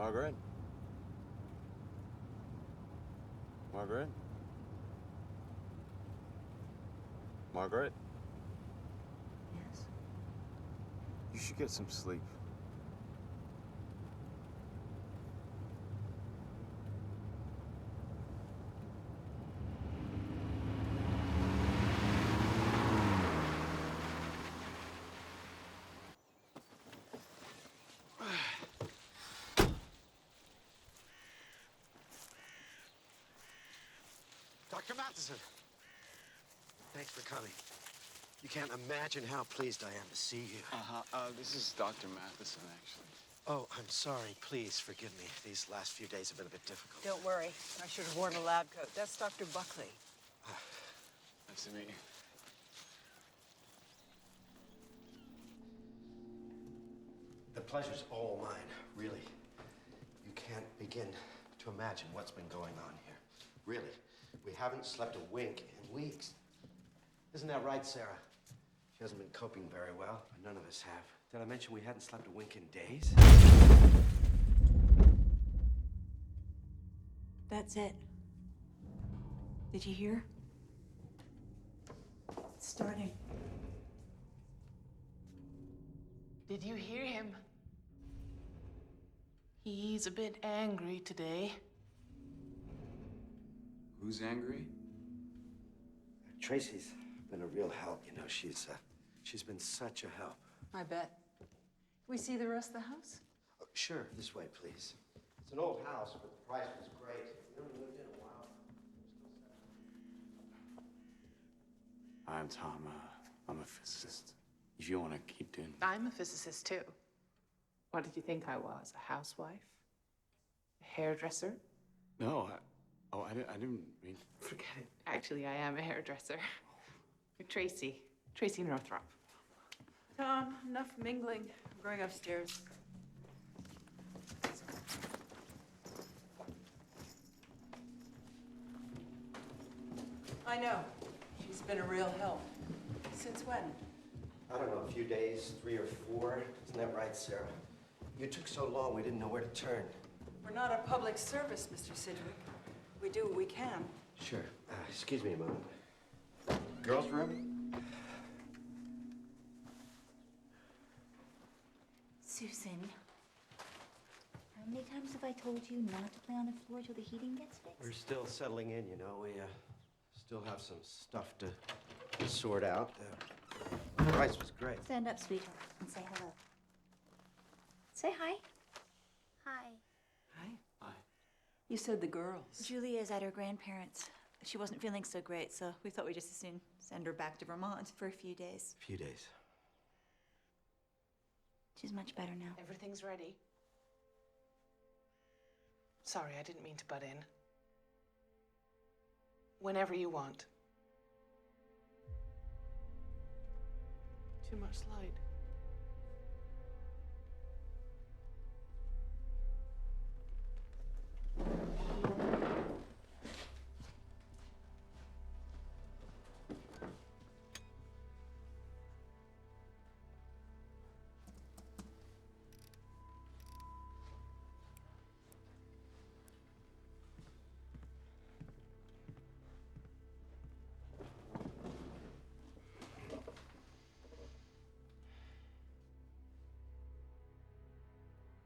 Margaret? Margaret? Margaret? Yes? You should get some sleep. Dr. Matheson! Thanks for coming. You can't imagine how pleased I am to see you. This is Dr. Matheson, actually. Oh, I'm sorry. Please forgive me. These last few days have been a bit difficult. Don't worry. I should have worn a lab coat. That's Dr. Buckley. Nice to meet you. The pleasure's all mine, really. You can't begin to imagine what's been going on here. Really. We haven't slept a wink in weeks. Isn't that right, Sarah? She hasn't been coping very well. None of us have. Did I mention we hadn't slept a wink in days? That's it. Did you hear? It's starting. Did you hear him? He's a bit angry today. Who's angry? Tracy's been a real help. You know, she's been such a help. I bet. Can we see the rest of the house? Oh, sure, this way, please. It's an old house, but the price was great. We only lived in a while. I'm Tom. I'm a physicist. If you want to keep doing... I'm a physicist, too. What did you think I was? A housewife? A hairdresser? No, I didn't mean... Forget it. Actually, I am a hairdresser. Tracy Northrop. Tom, enough mingling. I'm going upstairs. I know. She's been a real help. Since when? I don't know, a few days, 3 or 4. Isn't that right, Sarah? You took so long, we didn't know where to turn. We're not a public service, Mr. Sidgwick. We do what we can. Sure. Excuse me a moment. Girls' room? Susan, how many times have I told you not to play on the floor till the heating gets fixed? We're still settling in, you know. We still have some stuff to sort out. The price was great. Stand up, sweetheart, and say hello. Say hi. Hi. Hi. Hi. You said the girls. Julia's at her grandparents'. She wasn't feeling so great, so we thought we'd just as soon send her back to Vermont for a few days. A few days. She's much better now. Everything's ready. Sorry, I didn't mean to butt in. Whenever you want. Too much light.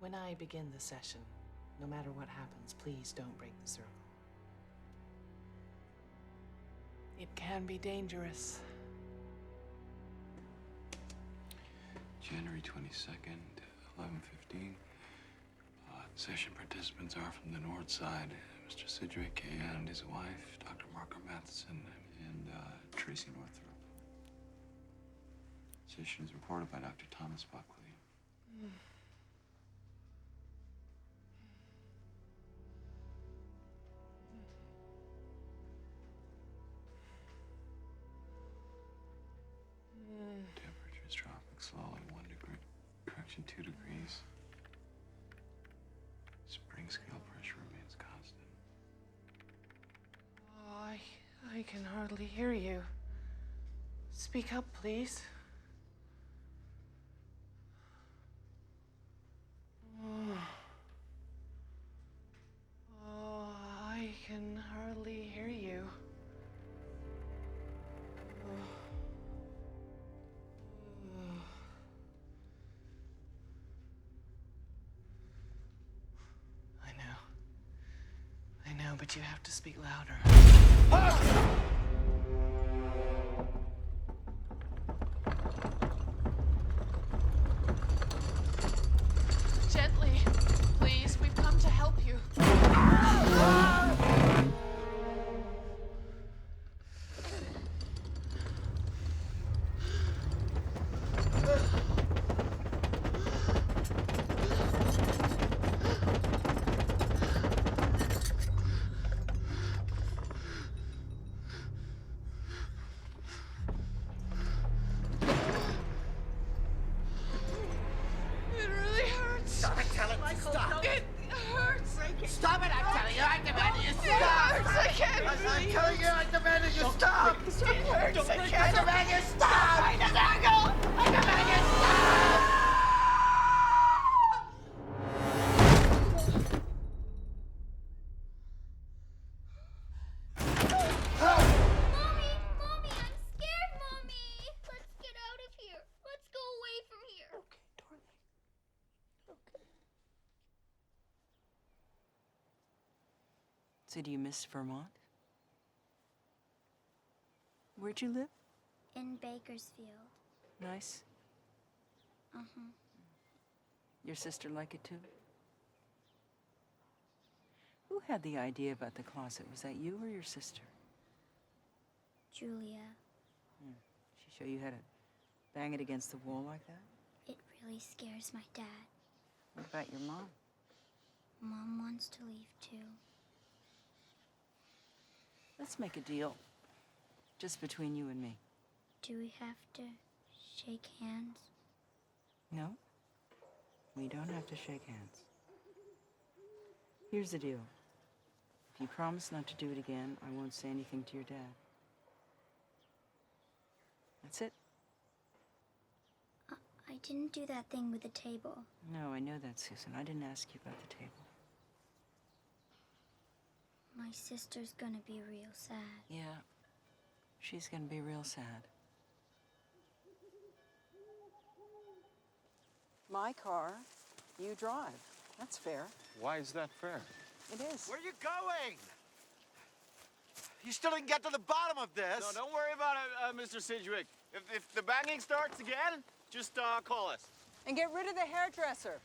When I begin the session, no matter what happens, please don't break the circle. It can be dangerous. January 22nd, 11:15. Session participants are from the north side. Mr. Sidgwick and his wife, Dr. Margaret Matheson, and Tracy Northrop. Session is reported by Dr. Thomas Buckley. Temperature is dropping slowly, 1 degree. Correction, 2 degrees. Spring scale pressure remains constant. Oh, I can hardly hear you. Speak up, please. Oh. know, but you have to speak louder. Gently, please. We've come to help you. It really hurts. Stop it, tell him. Stop. It hurts. Stop it, I'm telling you. I demand you It stop. hurts. I can't I'm breathe. telling you, I demand you stop. It hurts. I I can't. demand you stop. I demand you Mommy, I'm scared, Mommy. Let's get out of here. Let's go away from here. Okay, darling. Okay. So do you miss Vermont? Where'd you live? In Bakersfield. Nice. Your sister like it too? Who had the idea about the closet? Was that you or your sister? Julia, She show you how to bang it against the wall like that? it really scares my dad. What about your mom? Mom wants to leave too. Let's make a deal. Just between you and me. Do we have to shake hands? No? We don't have to shake hands. Here's the deal. If you promise not to do it again, I won't say anything to your dad. That's it. I didn't do that thing with the table. No, I know that, Susan. I didn't ask you about the table. My sister's gonna be real sad. Yeah, she's gonna be real sad. My car, you drive. That's fair. Why is that fair? It is. Where are you going? You still didn't get to the bottom of this. No, don't worry about it, Mr. Sidgwick. If the banging starts again, just call us. And get rid of the hairdresser.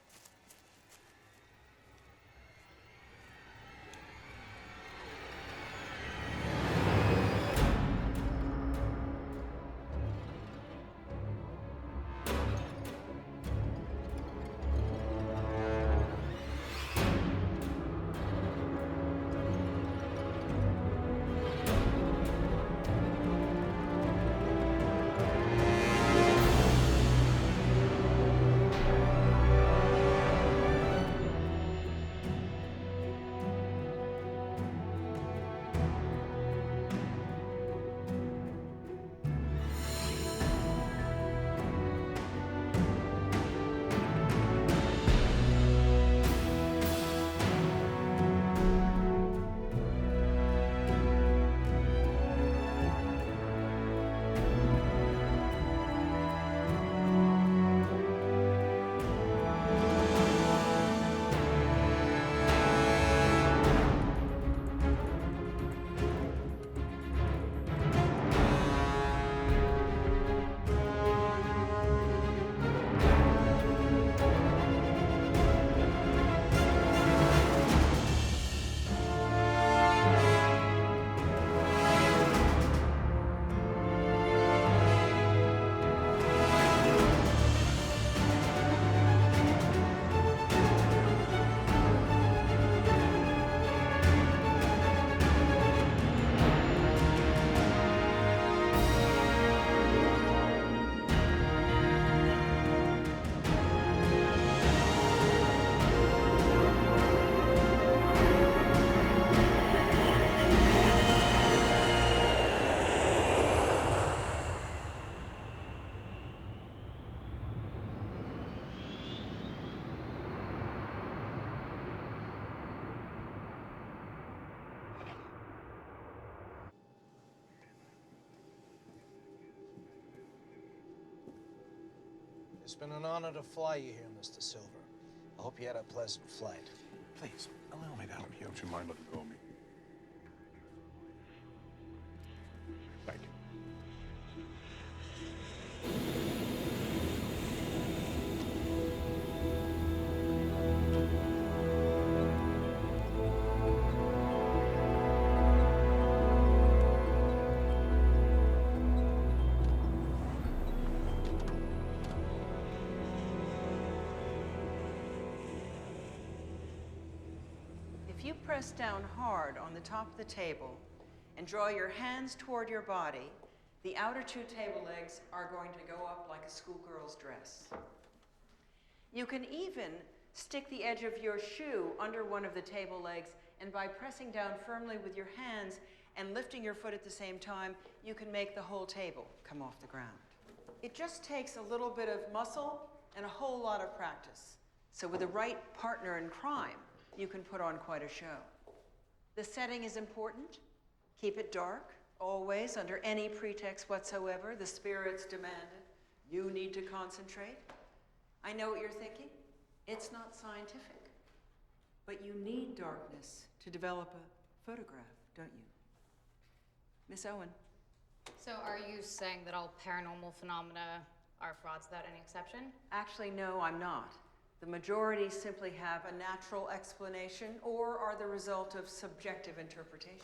It's been an honor to fly you here, Mr. Silver. I hope you had a pleasant flight. Please, allow me to help you. Don't you mind letting go of me? press down hard on the top of the table and draw your hands toward your body, the outer two table legs are going to go up like a schoolgirl's dress. You can even stick the edge of your shoe under one of the table legs, and by pressing down firmly with your hands and lifting your foot at the same time, you can make the whole table come off the ground. It just takes a little bit of muscle and a whole lot of practice. So with the right partner in crime, you can put on quite a show. The setting is important. Keep it dark, always, under any pretext whatsoever. The spirits demand it. You need to concentrate. I know what you're thinking. It's not scientific. But you need darkness to develop a photograph, don't you? Miss Owen. So are you saying that all paranormal phenomena are frauds without any exception? Actually, no, I'm not. The majority simply have a natural explanation or are the result of subjective interpretation.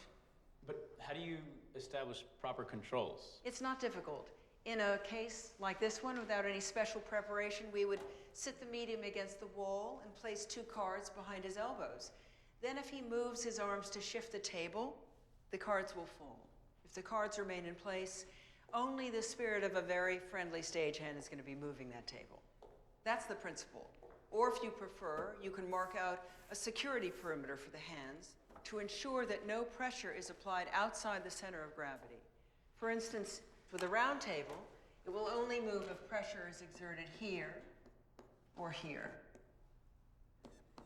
But how do you establish proper controls? It's not difficult. In a case like this one, without any special preparation, we would sit the medium against the wall and place 2 cards behind his elbows. Then if he moves his arms to shift the table, the cards will fall. If the cards remain in place, only the spirit of a very friendly stagehand is going to be moving that table. That's the principle. Or if you prefer, you can mark out a security perimeter for the hands to ensure that no pressure is applied outside the center of gravity. For instance, for the round table, it will only move if pressure is exerted here or here.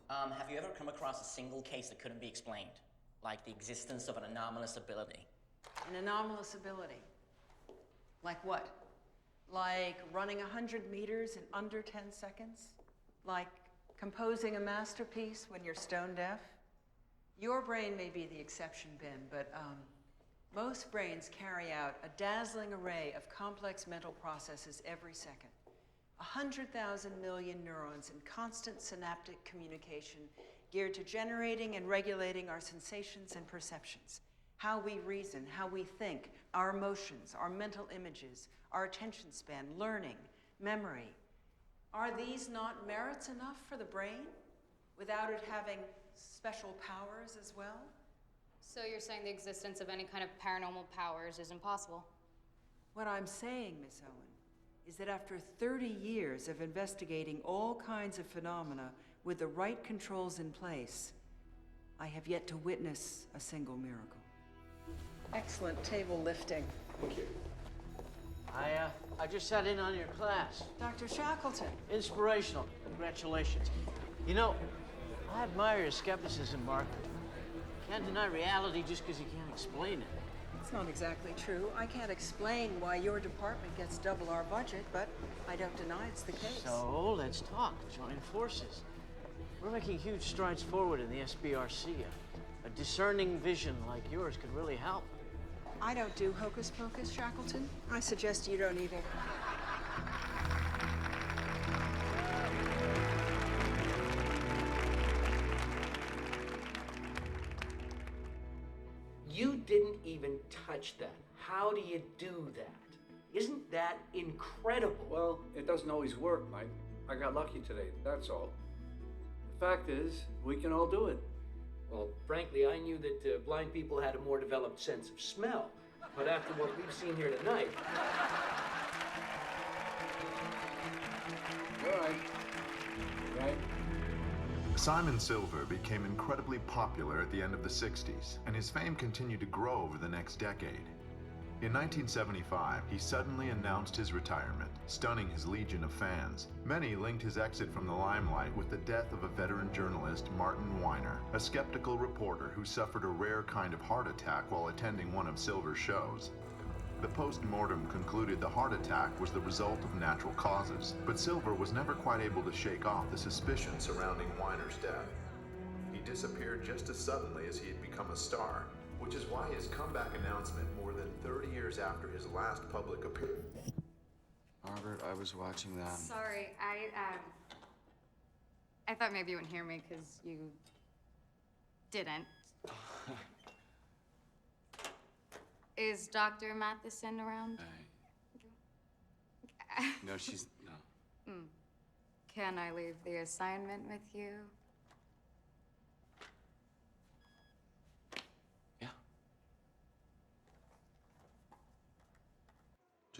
Have you ever come across a single case that couldn't be explained? Like the existence of an anomalous ability? An anomalous ability? Like what? Like running 100 meters in under 10 seconds? Like composing a masterpiece when you're stone deaf? Your brain may be the exception, Ben, but most brains carry out a dazzling array of complex mental processes every second. 100,000 million neurons in constant synaptic communication geared to generating and regulating our sensations and perceptions, how we reason, how we think, our emotions, our mental images, our attention span, learning, memory. Are these not merits enough for the brain without it having special powers as well? So you're saying the existence of any kind of paranormal powers is impossible? What I'm saying, Miss Owen, is that after 30 years of investigating all kinds of phenomena with the right controls in place, I have yet to witness a single miracle. Excellent table lifting. Thank you. I just sat in on your class. Dr. Shackleton. Inspirational. Congratulations. You know, I admire your skepticism, Margaret. Can't deny reality just because you can't explain it. It's not exactly true. I can't explain why your department gets double our budget, but I don't deny it's the case. So, let's talk. Join forces. We're making huge strides forward in the SBRC. A discerning vision like yours could really help. I don't do hocus pocus, Shackleton. I suggest you don't either. You didn't even touch that. How do you do that? Isn't that incredible? Well, it doesn't always work, Mike. I got lucky today, that's all. The fact is, we can all do it. Well, frankly, I knew that blind people had a more developed sense of smell. But after what we've seen here tonight... All right. Right. Simon Silver became incredibly popular at the end of the 60s, and his fame continued to grow over the next decade. In 1975, he suddenly announced his retirement, stunning his legion of fans. Many linked his exit from the limelight with the death of a veteran journalist, Martin Weiner, a skeptical reporter who suffered a rare kind of heart attack while attending one of Silver's shows. The post-mortem concluded the heart attack was the result of natural causes, but Silver was never quite able to shake off the suspicion surrounding Weiner's death. He disappeared just as suddenly as he had become a star, which is why his comeback announcement more than 30 years after his last public appearance. Margaret, I was watching that. Sorry, I thought maybe you wouldn't hear me because you didn't. Is Dr. Matheson around? No, she's no. Can I leave the assignment with you?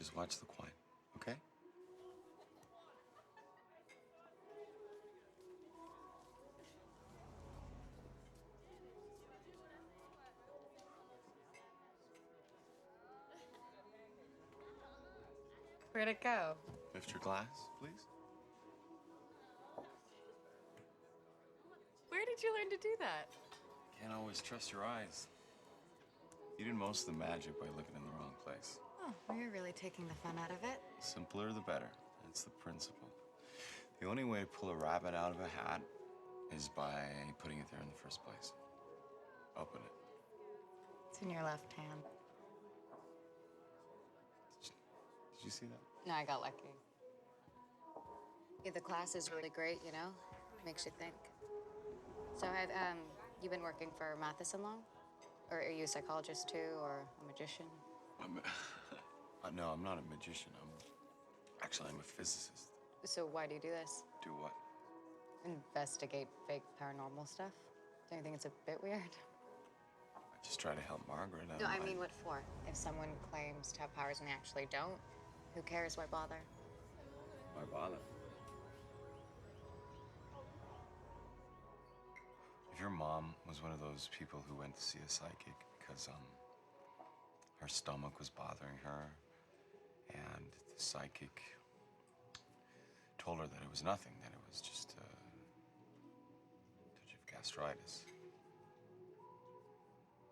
Just watch the quiet, okay? Where'd it go? Lift your glass, please. Where did you learn to do that? Can't always trust your eyes. You did most of the magic by looking in the wrong place. Oh, well, you're really taking the fun out of it. The simpler, the better. That's the principle. The only way to pull a rabbit out of a hat is by putting it there in the first place. Open it. It's in your left hand. Did you see that? No, I got lucky. Yeah, the class is really great, you know? Makes you think. So have you been working for Matheson long? Or are you a psychologist too, or a magician? No, I'm not a magician. I'm a physicist. So why do you do this? Do what? Investigate fake paranormal stuff? Don't you think it's a bit weird? I just try to help Margaret. No, I mean, what for? If someone claims to have powers and they actually don't, who cares? Why bother? Why bother? If your mom was one of those people who went to see a psychic because her stomach was bothering her, and the psychic told her that it was nothing, that it was just a touch of gastritis.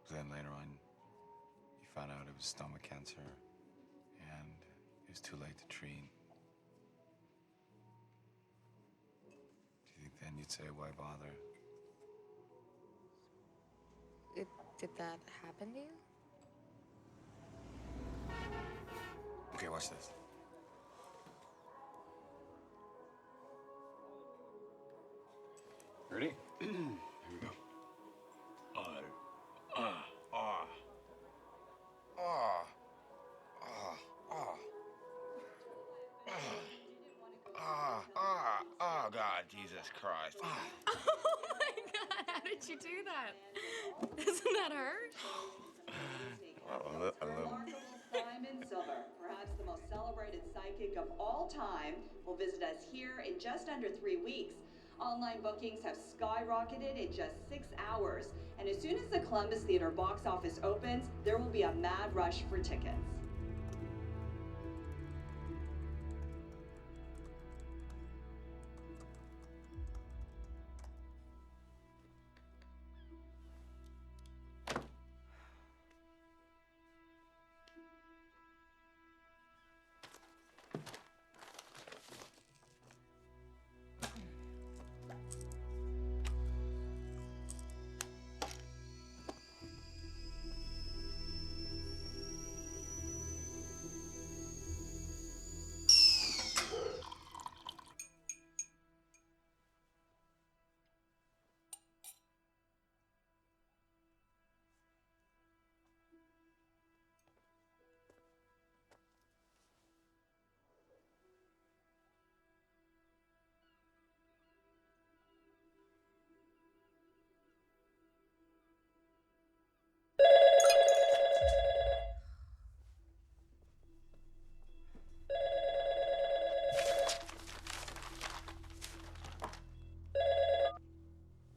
Then later on, you found out it was stomach cancer, and it was too late to treat. Do you think then you'd say, why bother? Did that happen to you? Okay, watch this. Ready? Here we go. Oh, God, Jesus Christ. Oh my God, how did you do that? Doesn't that hurt? Well, a little. Simon Silver, perhaps the most celebrated psychic of all time, will visit us here in just under 3 weeks. Online bookings have skyrocketed in just 6 hours. And as soon as the Columbus Theater box office opens, there will be a mad rush for tickets.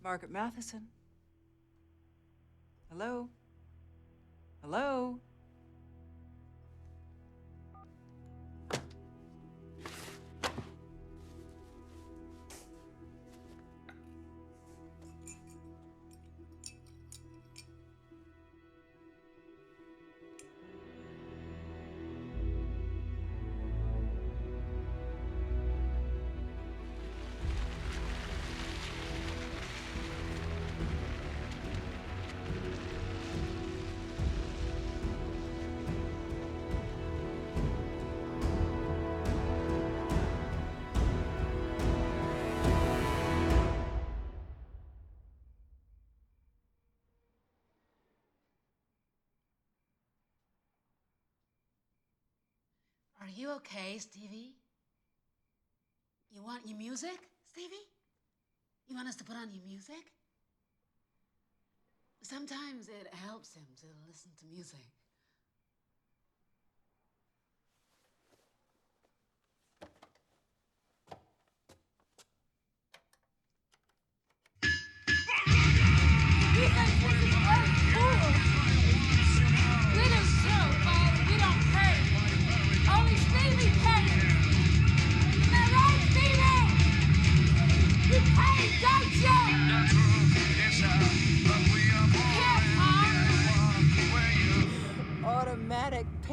Margaret Matheson. Hello? Hello? Are you okay, Stevie? You want your music, Stevie? You want us to put on your music? Sometimes it helps him to listen to music. Sometimes it helps him to listen to music.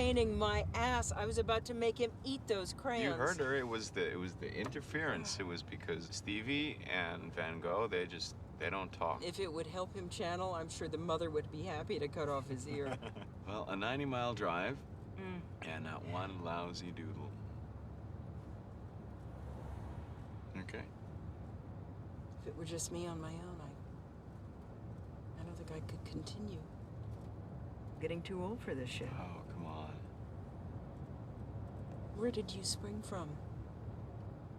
paining my ass. I was about to make him eat those crayons. You heard her. It was the interference. It was because Stevie and Van Gogh, they don't talk. If it would help him channel, I'm sure the mother would be happy to cut off his ear. Well, a 90-mile drive and not one lousy doodle. Okay. If it were just me on my own, I don't think I could continue. I'm getting too old for this shit. Oh, come on. Where did you spring from?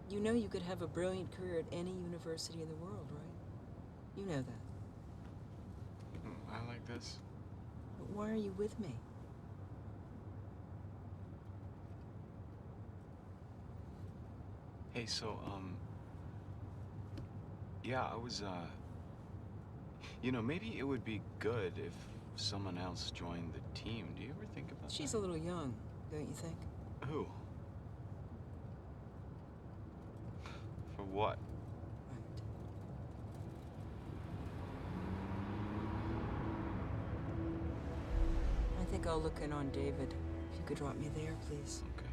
You know you could have a brilliant career at any university in the world, right? You know that. I like this. But why are you with me? Hey, so, yeah, I was, you know, maybe it would be good if someone else joined the team. Do you ever think about She's that? a little young, don't you think? Who? For what? I think I'll look in on David. If you could drop me there, please. Okay.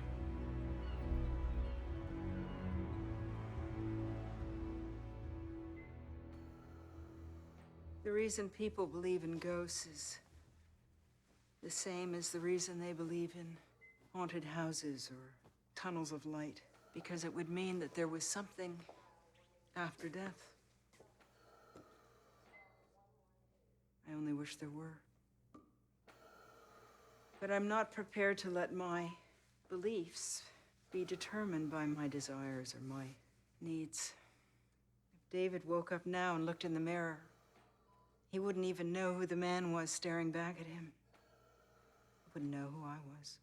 The reason people believe in ghosts is the same as the reason they believe in haunted houses or tunnels of light. Because it would mean that there was something after death. I only wish there were. But I'm not prepared to let my beliefs be determined by my desires or my needs. If David woke up now and looked in the mirror, he wouldn't even know who the man was staring back at him. He wouldn't know who I was.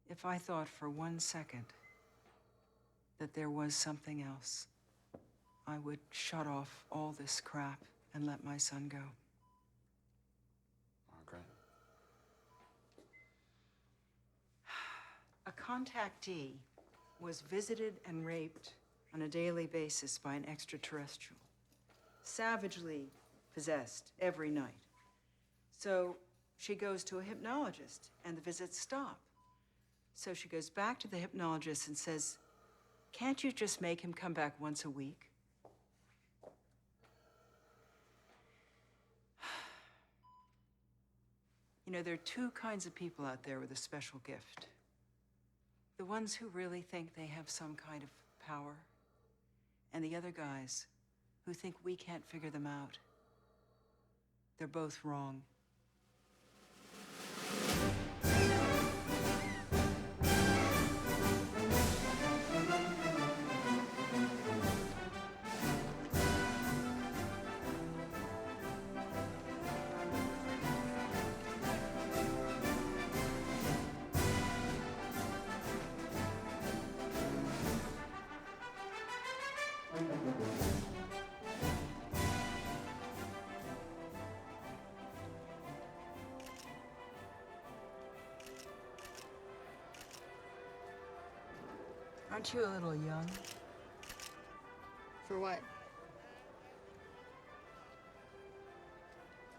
If I thought for 1 second that there was something else, I would shut off all this crap and let my son go. Margaret? A contactee was visited and raped on a daily basis by an extraterrestrial. Savagely possessed every night. So she goes to a hypnologist and the visits stop. So she goes back to the hypnologist and says, "Can't you just make him come back once a week?" You know, there are two kinds of people out there with a special gift. The ones who really think they have some kind of power, and the other guys who think we can't figure them out. They're both wrong. Aren't you a little young? For what?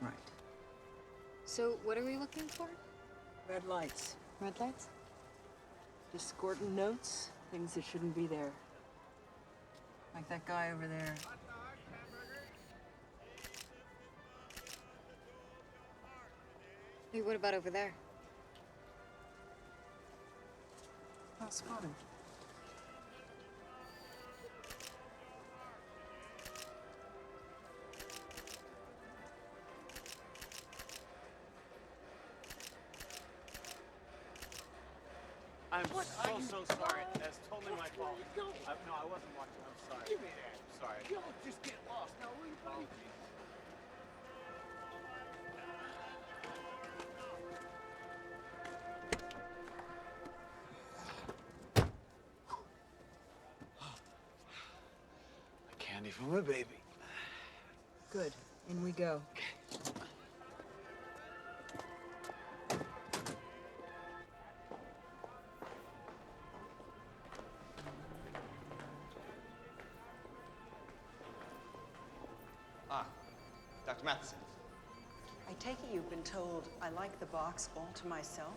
Right. So, what are we looking for? Red lights. Red lights? Discordant notes, things that shouldn't be there. Like that guy over there. Hey, what about over there? Oh, spotted. I'm so sorry. That's totally my fault. No, I wasn't watching. I'm sorry. Give me that. I'm sorry. Don't just get lost. Now, will you, buddy? Candy for my baby. Good. In we go. Ah, Dr. Matheson. I take it you've been told I like the box all to myself?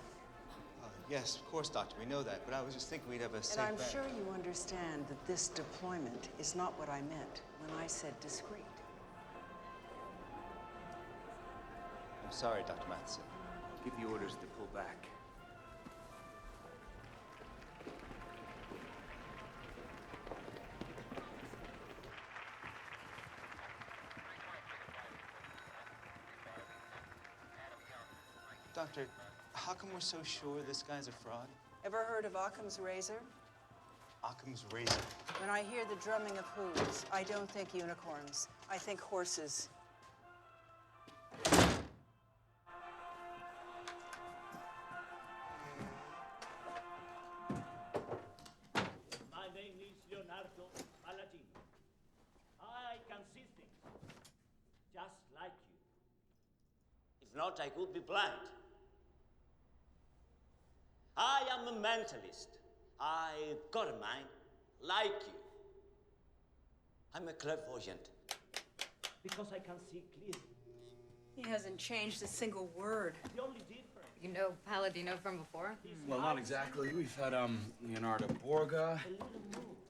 Yes, of course, Doctor. We know that. But I was just thinking we'd have a safe And I'm bet. sure you understand that this deployment is not what I meant when I said discreet. I'm sorry, Dr. Matheson. Give you orders to pull back. Doctor, how come we're so sure this guy's a fraud? Ever heard of Occam's razor? Occam's razor. When I hear the drumming of hooves, I don't think unicorns. I think horses. My name is Leonardo Paladino. I can see things, just like you. If not, I could be blind. I am a mentalist. I've got a mind, like you. I'm a clairvoyant, because I can see clearly. He hasn't changed a single word. The only difference. You know Palladino from before? Well, not exactly. We've had Leonardo Borga,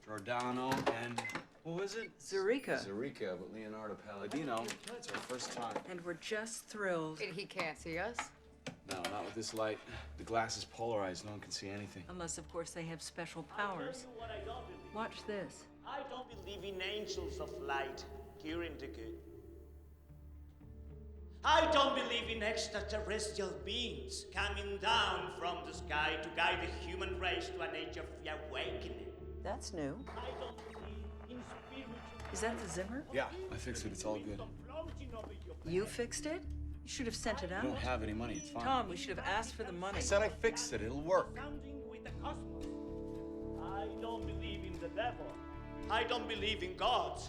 Giordano, and what was it? Zurica. Zurica, but Leonardo Palladino. It's our first time. And we're just thrilled. He can't see us? No, not with this light. The glass is polarized. No one can see anything. Unless, of course, they have special powers. What I don't believe. Watch this. I don't believe in angels of light curing the good. I don't believe in extraterrestrial beings coming down from the sky to guide the human race to an age of awakening. That's new. I don't believe in spiritual. Is that the Zimmer? Yeah, I fixed it. It's all good. You fixed it? You should have sent it I out. don't have any money. It's fine. Tom, we should have asked for the money. I said I fixed it. It'll work. Sounding with the cosmos. I don't believe in the devil. I don't believe in God.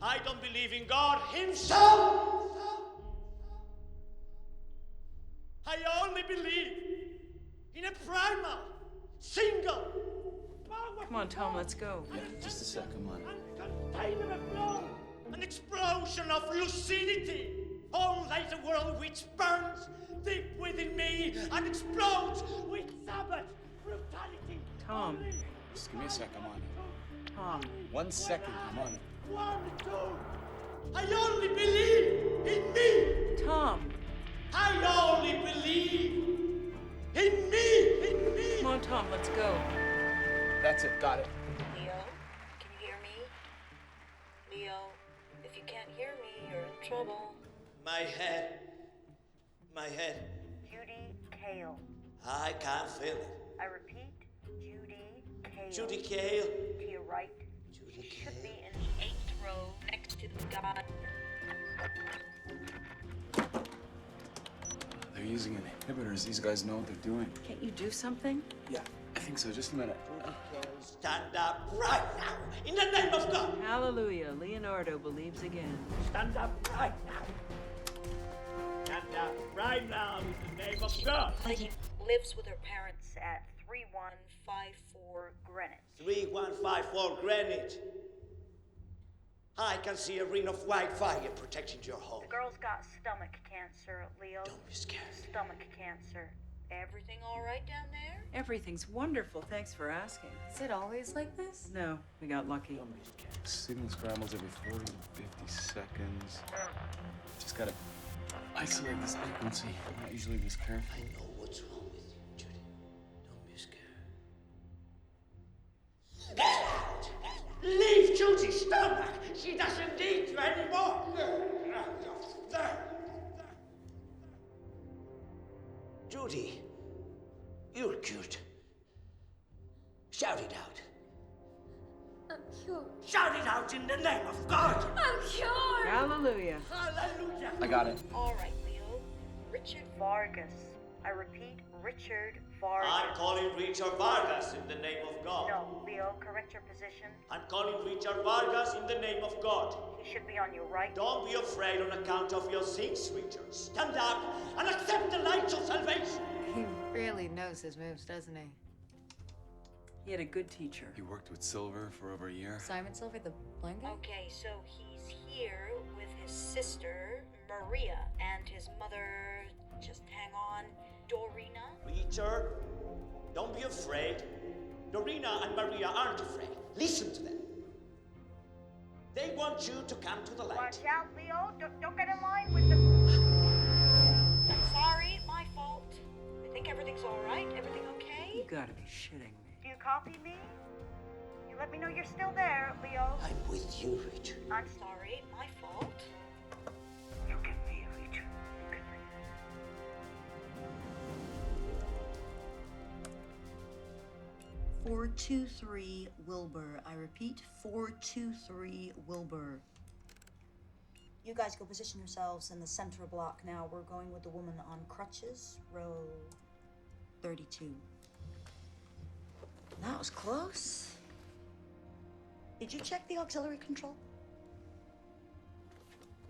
I don't believe in God himself. I only believe in a primal, single, Come on, Tom, let's go. Yeah, just a sec. I'm on it. uncontainable flow, an explosion of lucidity. All like the world which burns deep within me and explodes with savage brutality. Tom. Just give me a sec. I'm on it. Tom. 1 second. I'm on it. 1, 2. I only believe in me. Tom. I only believe in me. In me. Come on, Tom, let's go. That's it. Got it. Leo, can you hear me? Leo, if you can't hear me, you're in trouble. My head. Judy Cale. I can't feel it. I repeat, Judy Cale. Judy Cale. To your right. Judy She should be in the 8th row next to the god. They're using inhibitors. These guys know what they're doing. Can't you do something? Yeah, I think so. Just a minute. Stand up right now, in the name of God. Hallelujah. Leonardo believes again. Stand up right now. Stand up right now in the name of God. He lives with her parents at 3154 Greenwich. 3154 Greenwich. I can see a ring of white fire protecting your home. The girl's got stomach cancer, Leo. Don't be scared. Stomach cancer. Everything all right down there? Everything's wonderful. Thanks for asking. Is it always like this? No, we got lucky. Signal scrambles every 40 to 50 seconds. Just gotta isolate this frequency. I'm not usually this careful. I know what's wrong with you, Judy. Don't be scared. Get out! Leave Judy's stomach! She doesn't need you anymore! There! Judy, you're cured. Shout it out. I'm cured. Shout it out in the name of God! I'm cured! Hallelujah. Hallelujah! I got it. All right, Leo. Richard Vargas. I repeat, Richard Vargas. I'm calling Richard Vargas in the name of God. No, Leo, correct your position. I'm calling Richard Vargas in the name of God. He should be on your right. Don't be afraid on account of your sins, Richard. Stand up and accept the light of salvation. He really knows his moves, doesn't he? He had a good teacher. He worked with Silver for over a year. Simon Silver, the blind guy? Okay, so he's here with his sister, Maria and his mother, just hang on, Dorina. Peter, don't be afraid. Dorina and Maria aren't afraid. Listen to them. They want you to come to the light. Watch out, Leo. Don't get in line with them. I'm sorry, my fault. I think everything's all right. Everything okay? You gotta be shitting me. Do you copy me? You let me know you're still there, Leo. I'm with you, Richard. I'm sorry, my fault. Look at me, Richard. Look at me. 423 Wilbur. I repeat, 423 Wilbur. You guys go position yourselves in the center block now. We're going with the woman on crutches, row 32. That was close. Did you check the auxiliary control?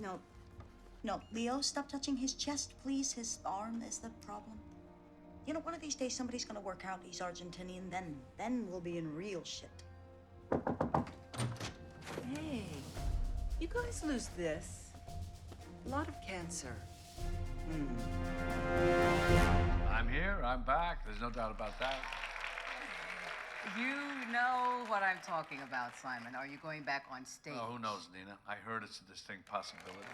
No. No, Leo, stop touching his chest, please. His arm is the problem. You know, one of these days somebody's gonna work out he's Argentinian, then we'll be in real shit. Hey, you guys lose this. A lot of cancer. I'm here, I'm back. There's no doubt about that. You know what I'm talking about, Simon. Are you going back on stage? Oh, who knows, Nina? I heard it's a distinct possibility.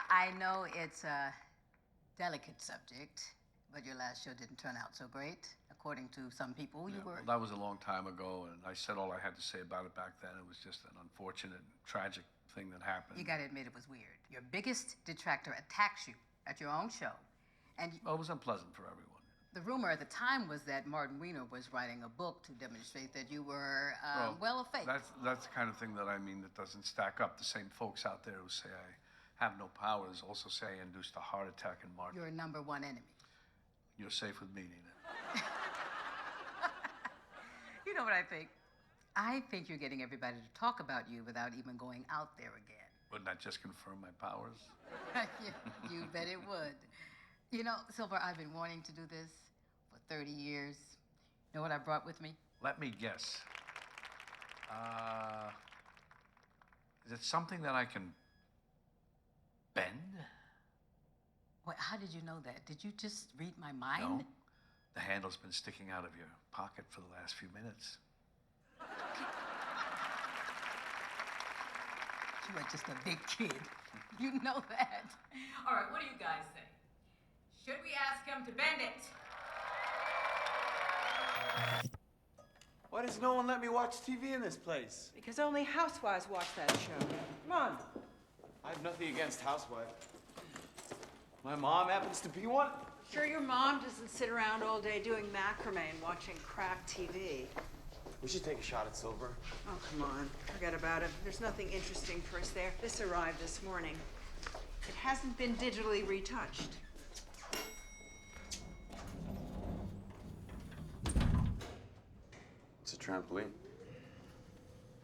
I know it's a delicate subject, but your last show didn't turn out so great. According to some people, you were... Well, that was a long time ago, and I said all I had to say about it back then. It was just an unfortunate, tragic thing that happened. You gotta admit it was weird. Your biggest detractor attacks you at your own show, and... Well, it was unpleasant for everyone. The rumor at the time was that Martin Weiner was writing a book to demonstrate that you were, well of faith. That's the kind of thing that I mean that doesn't stack up. The same folks out there who say I have no powers also say I induced a heart attack in March. Your number one enemy. You're safe with me, Nina. You know what I think? I think you're getting everybody to talk about you without even going out there again. Wouldn't that just confirm my powers? You bet it would. You know, Silver, I've been wanting to do this for 30 years. You know what I brought with me? Let me guess. Is it something that I can bend? Wait, how did you know that? Did you just read my mind? No. The handle's been sticking out of your pocket for the last few minutes. You are just a big kid. You know that. All right, what do you guys say? Should we ask him to bend it? Why does no one let me watch TV in this place? Because only housewives watch that show. Come on. I have nothing against housewives. My mom happens to be one. Sure your mom doesn't sit around all day doing macrame and watching crap TV. We should take a shot at Silver. Oh, come on. Forget about it. There's nothing interesting for us there. This arrived this morning. It hasn't been digitally retouched. It's a trampoline.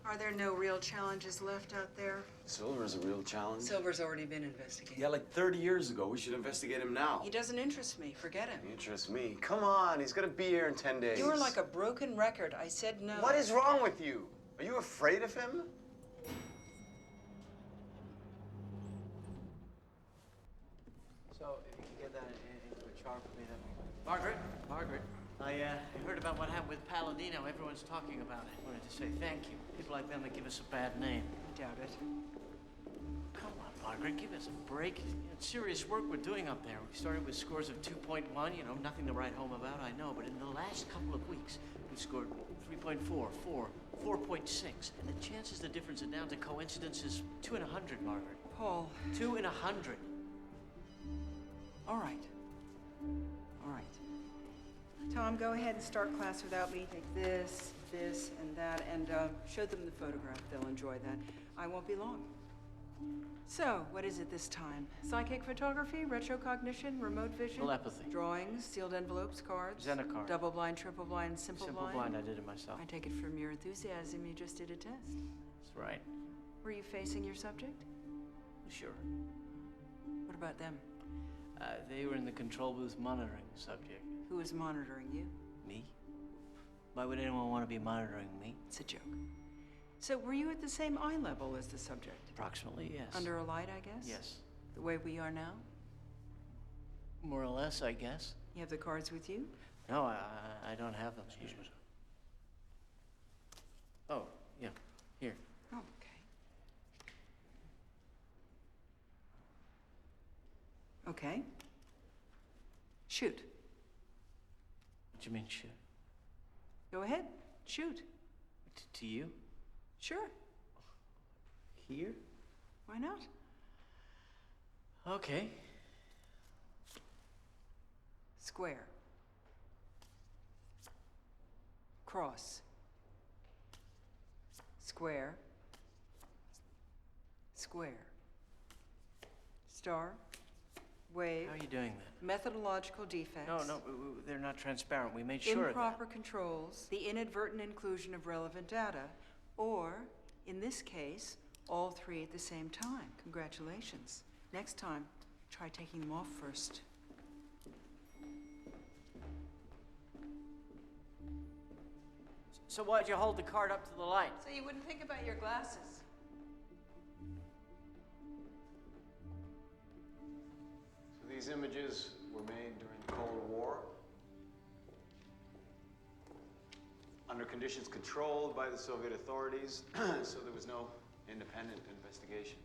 Are there no real challenges left out there? Silver is a real challenge. Silver's already been investigated. Yeah, like 30 years ago. We should investigate him now. He doesn't interest me. Forget him. He interests me. Come on, he's gonna be here in 10 days. You're like a broken record. I said no. What is wrong with you? Are you afraid of him? So, if you can get that into a chart for me, then. Margaret, I heard about what happened with Palladino. Everyone's talking about it. I wanted to say thank you. People like them that give us a bad name. I doubt it. Come on, Margaret, give us a break. It's serious work we're doing up there. We started with scores of 2.1, you know, nothing to write home about, I know. But in the last couple of weeks, we scored 3.4, 4, 4.6. And the chances the difference are down to coincidence is 2 in 100, Margaret. Paul. 2 in 100. All right. All right. Tom, go ahead and start class without me. Take this, this, and that, and show them the photograph. They'll enjoy that. I won't be long. So, what is it this time? Psychic photography, retrocognition, remote vision? Telepathy. Drawings, sealed envelopes, cards? Xenocard. Double blind, triple blind, simple blind? Simple blind, I did it myself. I take it from your enthusiasm, you just did a test. That's right. Were you facing your subject? Sure. What about them? They were in the control booth monitoring the subject. Who was monitoring you? Me? Why would anyone want to be monitoring me? It's a joke. So were you at the same eye level as the subject? Approximately, yes. Under a light, I guess? Yes. The way we are now? More or less, I guess. You have the cards with you? No, I don't have them. Excuse me. Oh, yeah, here. Okay. Okay. Shoot. What do you mean, shoot? Go ahead. Shoot. To you? Sure. Here? Why not? Okay. Square. Cross. Square. Square. Star. Wave. How are you doing that? Methodological defects. No, they're not transparent. We made sure of Improper controls, the inadvertent inclusion of relevant data, or, in this case, all three at the same time. Congratulations. Next time, try taking them off first. So why'd you hold the card up to the light? So you wouldn't think about your glasses. So these images were made during the Cold War, under conditions controlled by the Soviet authorities, so there was no independent investigations.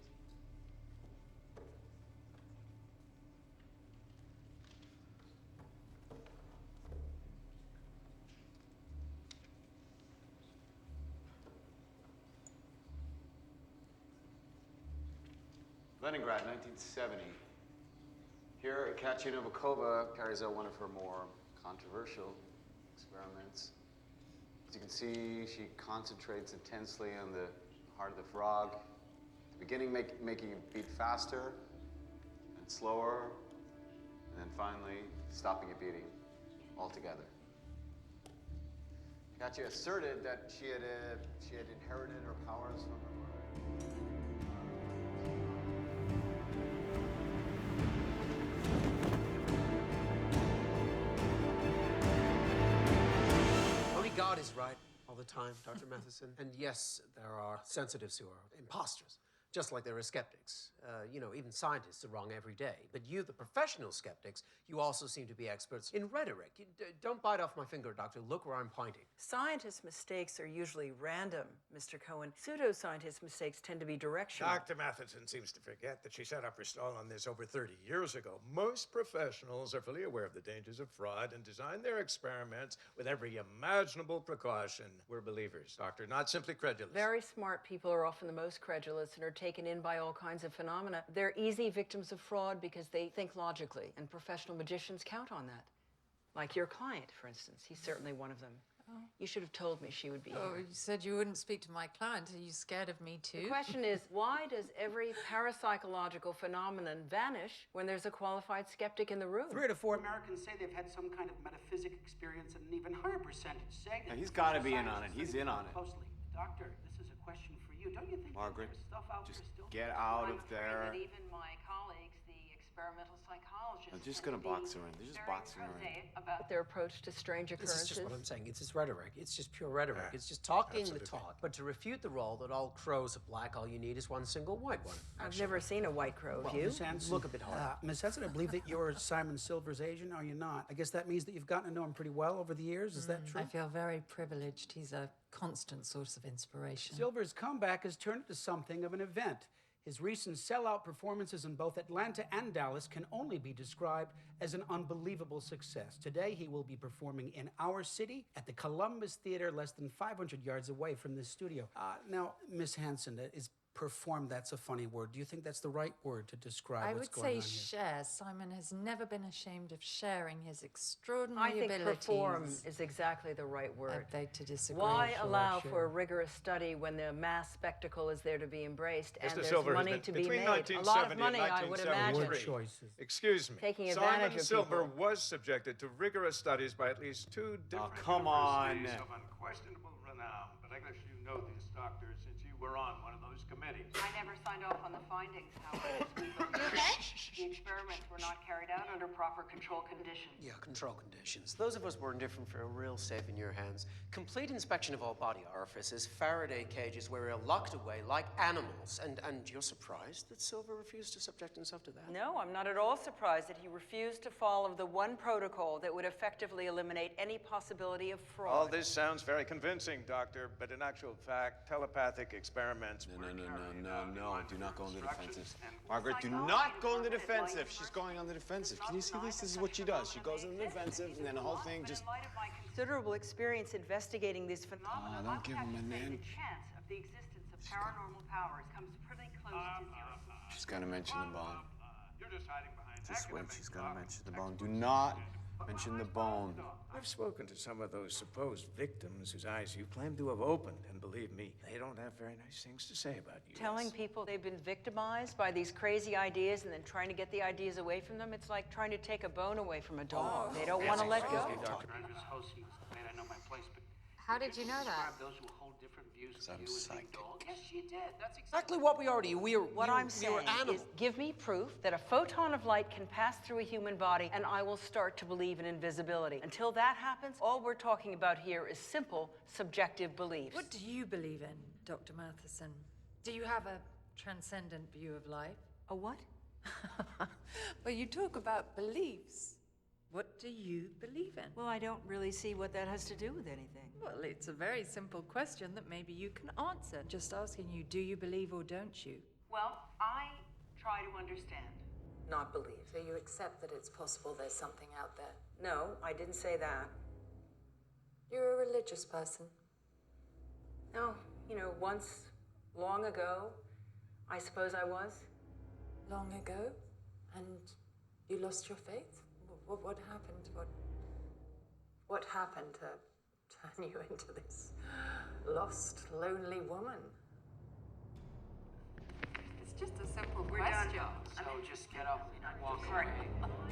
Leningrad, 1970. Here, Katya Novikova carries out one of her more controversial experiments. As you can see, she concentrates intensely on the heart of the frog. At the beginning, making it beat faster and slower, and then finally stopping it beating altogether. Katya asserted that she had inherited her powers from her mother. God is right all the time, Dr. Matheson. And yes, there are sensitives who are imposters, just like there are skeptics. Even scientists are wrong every day. But you, the professional skeptics, you also seem to be experts in rhetoric. Don't bite off my finger, Doctor. Look where I'm pointing. Scientists' mistakes are usually random, Mr. Cohen. Pseudoscientists' mistakes tend to be directional. Dr. Matheson seems to forget that she set up her stall on this over 30 years ago. Most professionals are fully aware of the dangers of fraud and design their experiments with every imaginable precaution. We're believers, Doctor, not simply credulous. Very smart people are often the most credulous and are taken in by all kinds of phenomena. They're easy victims of fraud because they think logically, and professional magicians count on that. Like your client, for instance. He's certainly one of them. Oh. You should have told me she would be Oh, here. you said you wouldn't speak to my client. Are you scared of me too? The question is, why does every parapsychological phenomenon vanish when there's a qualified skeptic in the room? 3 to 4 Americans say they've had some kind of metaphysic experience, and an even higher percentage say that. Yeah, he's got to be in on it. He's in on it. Closely. Doctor, this is a question for you. Don't you think Margaret, there's stuff out just there still? get out I'm of afraid there. that even my colleagues, the experimental psychologists, They're just gonna box her in. They're just boxing her in. about their approach to strange This occurrences. is just what I'm saying. It's just rhetoric. It's just pure rhetoric. It's just talking the talk. But to refute the role that all crows are black, all you need is one single white one. I've never seen a white crow. Have you? Miss Hanson, Look a bit hard. Miss Hanson, I believe that you're Simon Silver's agent, are you not? I guess that means that you've gotten to know him pretty well over the years. Is that true? I feel very privileged. He's a constant source of inspiration. Silver's comeback has turned into something of an event. His recent sellout performances in both Atlanta and Dallas can only be described as an unbelievable success. Today, he will be performing in our city at the Columbus Theater, less than 500 yards away from this studio. Now, Miss Hanson, is perform, that's a funny word. Do you think that's the right word to describe I what's would going say on here? share. Simon has never been ashamed of sharing his extraordinary I think abilities. perform is exactly the right word. I beg to disagree. Why Sure, allow sure. for a rigorous study when the mass spectacle is there to be embraced and Mr. there's Silver has money been to be between made? A lot of 1970 money, and I would imagine. 1973. Excuse me. Taking advantage Simon of Silver people. was subjected to rigorous studies by at least 2 different come on. universities of unquestionable renown. But I guess you know this, Doctor, since you were on one of those committees. I never signed off on the findings, however. The experiments were not carried out under proper control conditions. Yeah, control conditions. Those of us who are indifferent feel real safe in your hands. Complete inspection of all body orifices, Faraday cages where we're locked away like animals. And you're surprised that Silver refused to subject himself to that? No, I'm not at all surprised that he refused to follow the one protocol that would effectively eliminate any possibility of fraud. All this sounds very convincing, Doctor, but in actual fact, telepathic experiments No. Do not go on the defensive. Margaret, do not go on the defensive. She's going on the defensive. Can you see this? This is what she does. She goes on the defensive, and then the whole thing just... Considerable experience investigating these phenomena. don't give him a name. The chance of the existence of paranormal powers comes pretty close to zero. She's gonna mention the bone. You're just hiding behind This way, she's gonna mention the bone. Do not mention the bone. I've spoken to some of those supposed victims whose eyes you claim to have opened, and believe me, they don't have very nice things to say about you. Telling people they've been victimized by these crazy ideas and then trying to get the ideas away from them, it's like trying to take a bone away from a dog. They don't want to let go. I know my place, but How did you know that? those who hold different views I'm psychic. Yes, she did. That's Exactly what we already. What I'm saying is, give me proof that a photon of light can pass through a human body, and I will start to believe in invisibility. Until that happens, all we're talking about here is simple, subjective beliefs. What do you believe in, Dr. Matheson? Do you have a transcendent view of life? A what? Well, you talk about beliefs. What do you believe in? Well, I don't really see what that has to do with anything. Well, it's a very simple question that maybe you can answer. Just asking you, do you believe or don't you? Well, I try to understand. Not believe. So you accept that it's possible there's something out there? No, I didn't say that. You're a religious person. No, once, long ago, I suppose I was. Long ago? And you lost your faith? What happened? What happened to turn you into this lost, lonely woman? It's just a simple question. So just get up and walk away.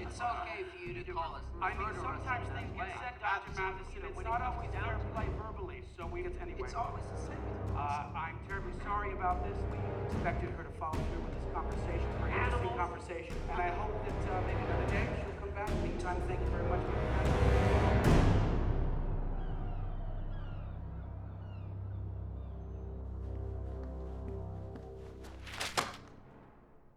It's okay for you to call us. I mean, sometimes things get said, Dr. Matheson. It's not always fair play verbally, so we get anyway. It's always the same. I'm terribly sorry about this. We expected her to follow through with this conversation, very interesting conversation, and I hope that maybe another day she'll come back. Meantime, thank you very much for your time.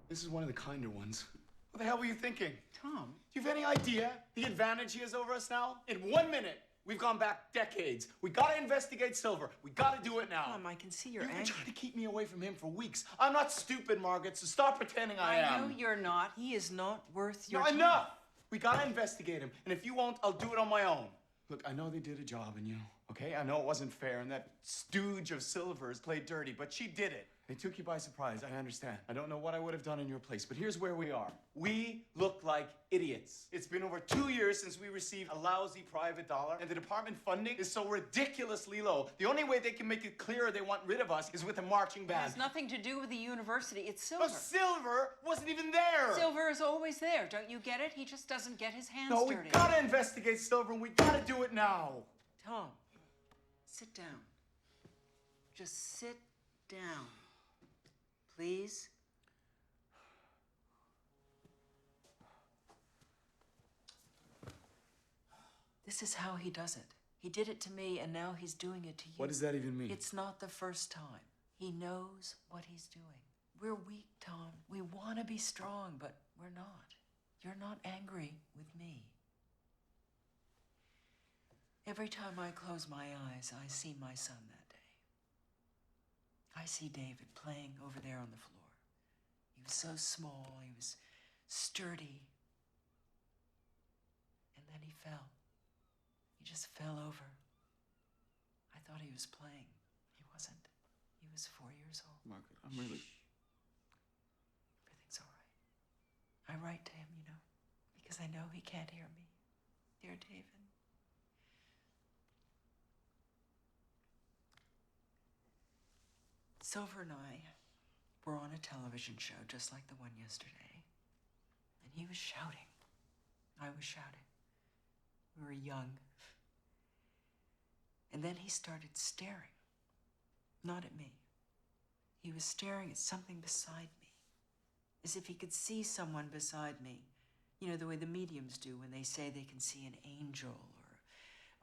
This is one of the kinder ones. What the hell were you thinking? Tom. Do you have any idea the advantage he has over us now? In 1 minute, we've gone back decades. We gotta investigate Silver. We gotta do it now. Tom, I can see your You've been anger. trying to keep me away from him for weeks. I'm not stupid, Margaret, so stop pretending I am. I know you're not. He is not worth your No, time. enough! We gotta investigate him, and if you won't, I'll do it on my own. Look, I know they did a job on you, okay? I know it wasn't fair, and that stooge of Silver's played dirty, but she did it. They took you by surprise, I understand. I don't know what I would have done in your place, but here's where we are. We look like idiots. It's been over 2 years since we received a lousy private dollar, and the department funding is so ridiculously low. The only way they can make it clearer they want rid of us is with a marching It band. has nothing to do with the university. It's Silver. No, Silver wasn't even there. Silver is always there. Don't you get it? He just doesn't get his hands No, we dirty. gotta investigate Silver, and we gotta do it now. Tom, sit down. Just sit down. Please. This is how he does it. He did it to me, and now he's doing it to you. What does that even mean? It's not the first time. He knows what he's doing. We're weak, Tom. We want to be strong, but we're not. You're not angry with me. Every time I close my eyes, I see my son that day. I see David playing over there on the floor. He was so small, he was sturdy. And then he fell. He just fell over. I thought he was playing. He wasn't. He was 4 years old. Margaret, I'm really... Everything's all right. I write to him, because I know he can't hear me. Dear David. Silver and I were on a television show just like the one yesterday, and he was shouting. I was shouting. We were young. And then he started staring, not at me, He was staring at something beside me, as if he could see someone beside me. You know, the way the mediums do when they say they can see an angel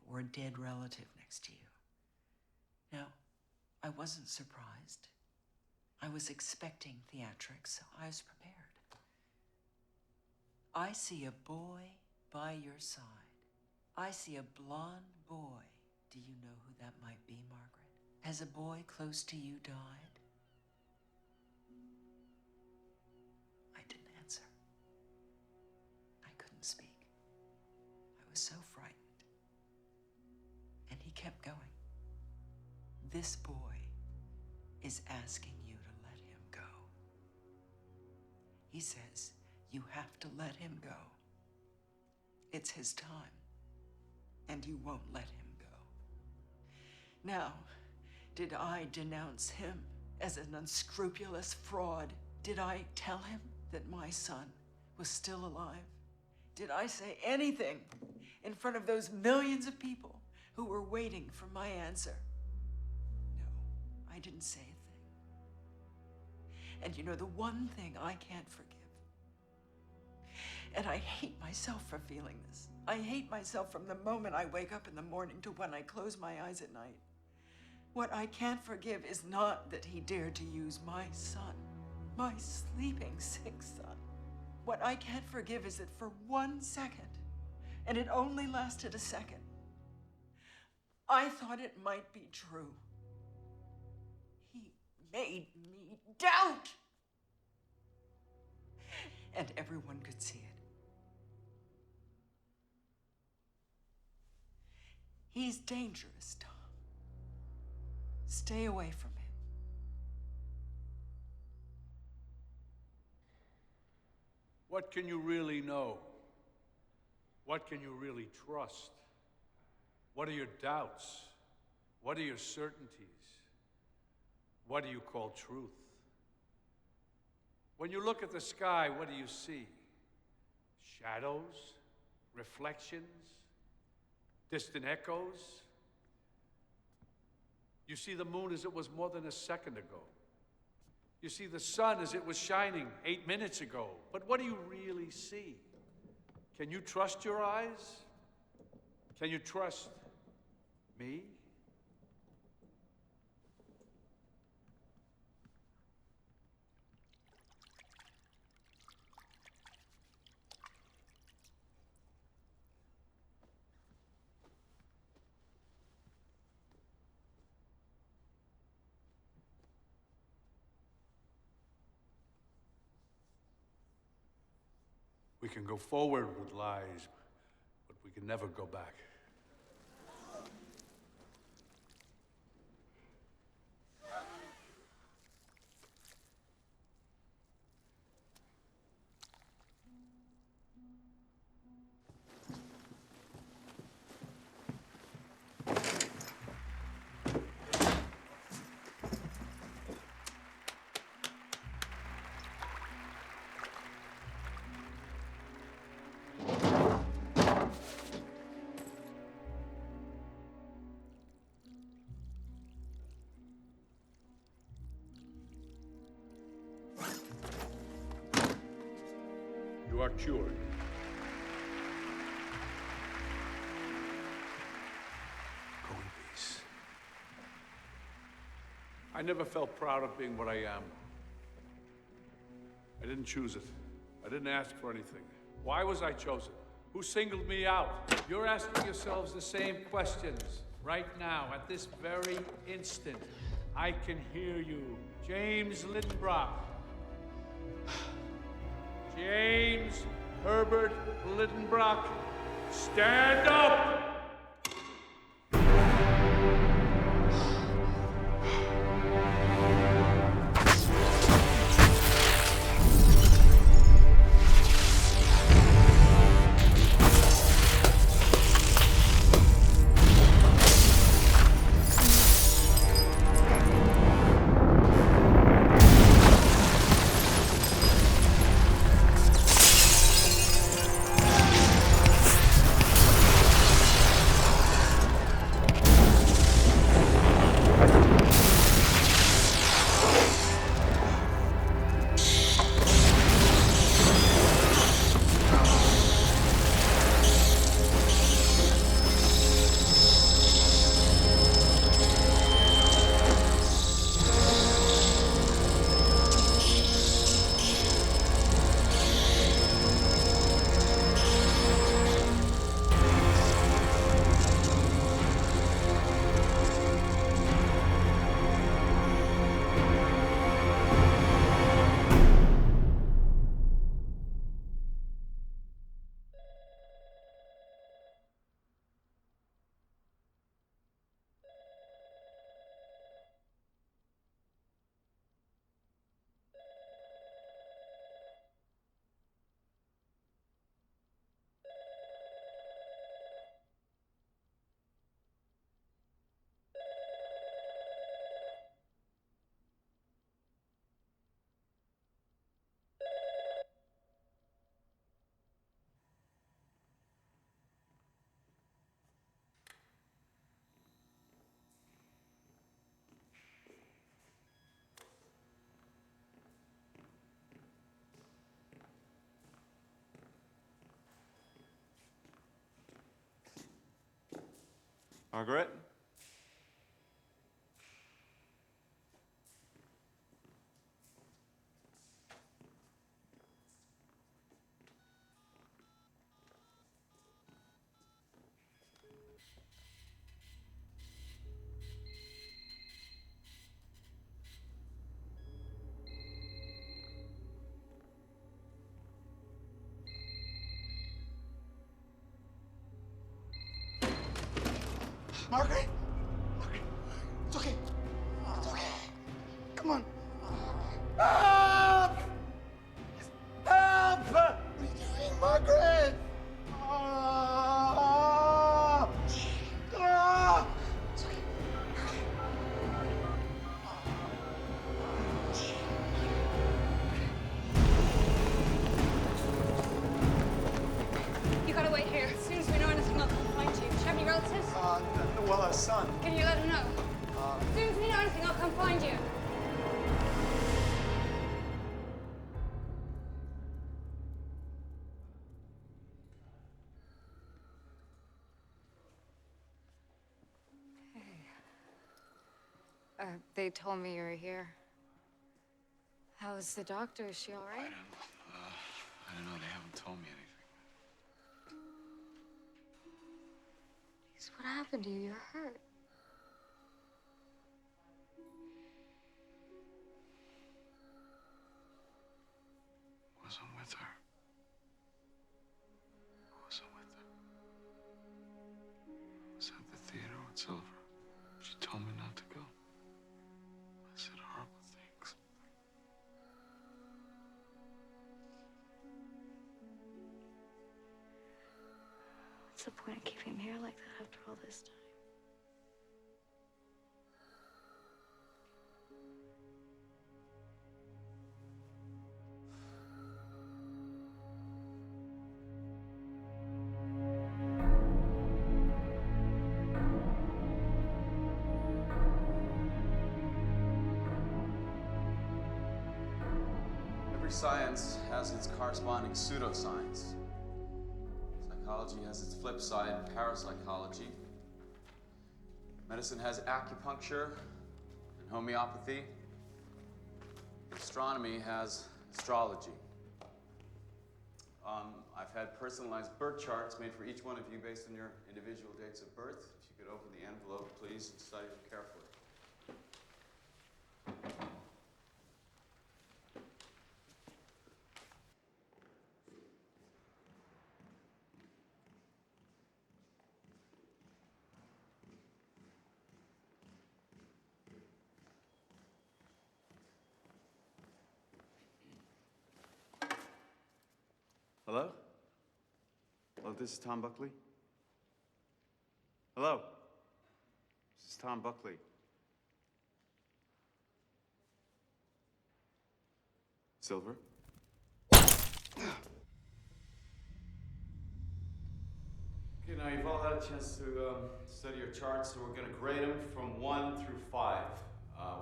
or a dead relative next to you. Now, I wasn't surprised. I was expecting theatrics, so I was prepared. I see a boy by your side. I see a blonde boy. Do you know who that might be, Margaret? Has a boy close to you died? I didn't answer. I couldn't speak. I was so frightened. And he kept going. This boy is asking you to let him go. He says, you have to let him go. It's his time, and you won't let him go. Now, did I denounce him as an unscrupulous fraud? Did I tell him that my son was still alive? Did I say anything in front of those millions of people who were waiting for my answer? No, I didn't say a thing. And you know, the one thing I can't forgive, and I hate myself for feeling this. I hate myself from the moment I wake up in the morning to when I close my eyes at night. What I can't forgive is not that he dared to use my son, my sleeping sick son. What I can't forgive is that for 1 second, and it only lasted a second, I thought it might be true. He made me doubt. And everyone could see it. He's dangerous, Tom. Stay away from him. What can you really know? What can you really trust? What are your doubts? What are your certainties? What do you call truth? When you look at the sky, what do you see? Shadows? Reflections? Distant echoes? You see the moon as it was more than a second ago. You see the sun as it was shining 8 minutes ago. But what do you really see? Can you trust your eyes? Can you trust me? We can go forward with lies, but we can never go back. You are cured. Go in peace. I never felt proud of being what I am. I didn't choose it. I didn't ask for anything. Why was I chosen? Who singled me out? You're asking yourselves the same questions right now, at this very instant. I can hear you. James Lidenbrock. James Herbert Lidenbrock, stand up! Margaret? Margaret? Margaret, it's okay. It's okay. Come on. Help! Help! What are you doing, Margaret? Ah! Ah! It's okay. You gotta wait here. As soon as we know anything, I'll come find you. Do you have any relatives? Well, a son. Can you let him know? As soon as we know anything, I'll come find you. They told me you were here. How's the doctor? Is she all right? I don't know. They haven't told me anything. Jeez, what happened to you? You're hurt. Wasn't with her. Wasn't with her. Was at the theater with Silver. She told me not to go. I said horrible things. What's the point of keeping me here like that after all this time? Every science has its corresponding pseudoscience. Psychology has its flip side, parapsychology. Medicine has acupuncture and homeopathy. Astronomy has astrology. I've had personalized birth charts made for each one of you based on your individual dates of birth. If you could open the envelope, please, and study them carefully. Hello? Hello, this is Tom Buckley? Hello? This is Tom Buckley. Silver? Okay, now you've all had a chance to study your charts, so we're going to grade them from 1 through 5.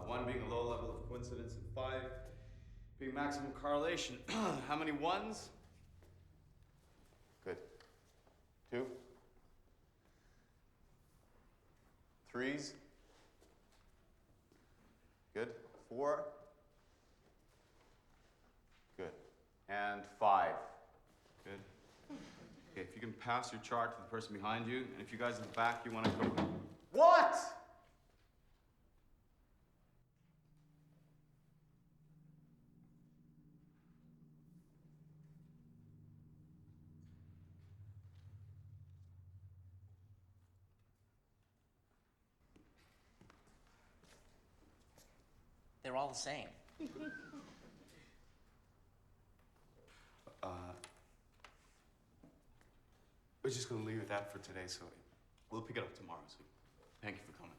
1 being a low level of coincidence, and 5 being maximum correlation. How many ones? Good. 2? 3s? Good. 4? Good. And 5. Good. Okay, if you can pass your chart to the person behind you, and if you guys in the back, you want to go. What? They're all the same. We're just going to leave it at that for today, so we'll pick it up tomorrow. So thank you for coming.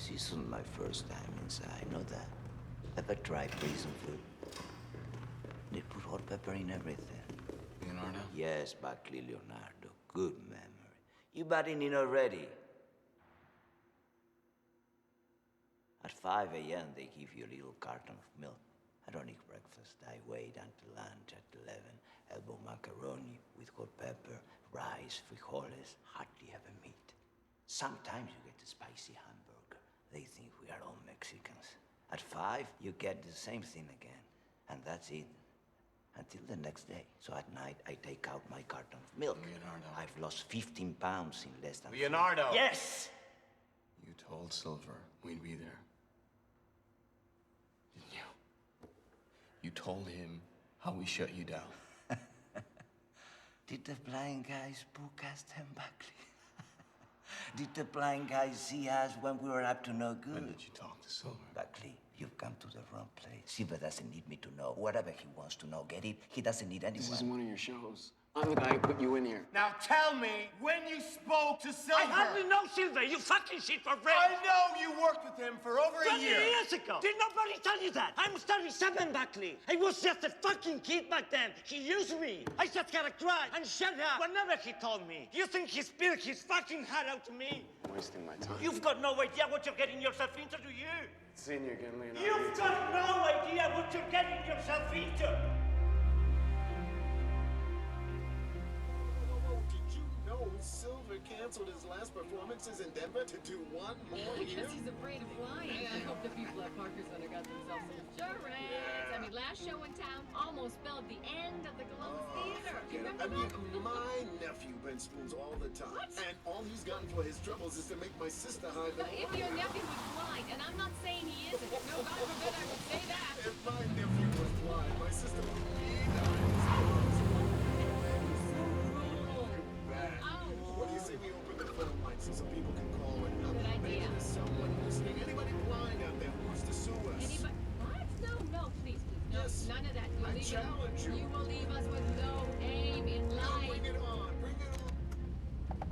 This isn't my first time inside, know that? Ever tried prison food? They put hot pepper in everything. Leonardo? Yes, Buckley Leonardo. Good memory. You batting in already? At 5 a.m., they give you a little carton of milk. I don't eat breakfast. I wait until lunch at 11. Elbow macaroni with hot pepper, rice, frijoles, hardly ever meat. Sometimes you get a spicy hamburger. They think we are all Mexicans. At 5, you get the same thing again. And that's it. Until the next day. So at night, I take out my carton of milk. Leonardo. I've lost 15 pounds in less than Leonardo! Yes! You told Silver we'd be there. Didn't you? You told him how we shut you down. Did the blind guy spook us then, Buckley? Did the blind guy see us when we were up to no good? When did you talk to Silver? Buckley, you've come to the wrong place. Silver doesn't need me to know. Whatever he wants to know, get it? He doesn't need anyone. This isn't one of your shows. I'm the guy who put you in here. Now tell me when you spoke to Silver. I hardly know Silver. You fucking shit for Fred. I know you worked with him for over a 20 year. years ago. Did nobody tell you that? I'm 37, Buckley. I was just a fucking kid back then. He used me. I just gotta cry and shut up whenever he told me. You think he spilled his fucking heart out to me? I'm wasting my time. You've got no idea what you're getting yourself into, do you? Seeing you again, Leonardo. You've got no idea what you're getting yourself into. Did you know Silver canceled his last performances in Denver to do one more I year? guess he's afraid of flying. I hope the people at Parker Center got themselves some insurance. Yeah. I mean, last show in town almost spelled the end of the Columbus Theater. You I remember mean, my nephew bends spoons all the time. What? And all he's gotten for his troubles is to make my sister hide the If your nephew was blind, and I'm not saying he isn't. No, God forbid I would say that. If my nephew was blind, my sister would be bad. What do you say we open the phone lines so some people can call in? Good idea. Maybe there's someone listening. Anybody blind out there who wants to sue us? Anybody? What? No, please. No, Yes. none of that. You'll I leave challenge you. You will leave us with no aim in life. Bring it on. Bring it on.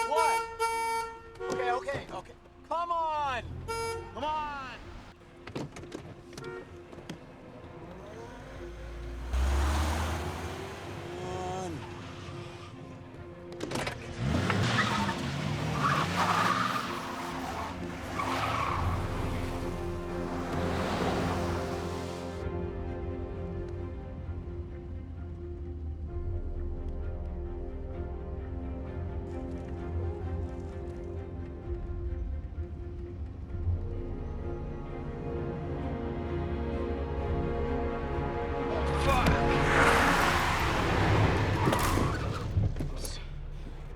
What? Okay. Come on! Come on!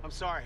I'm sorry.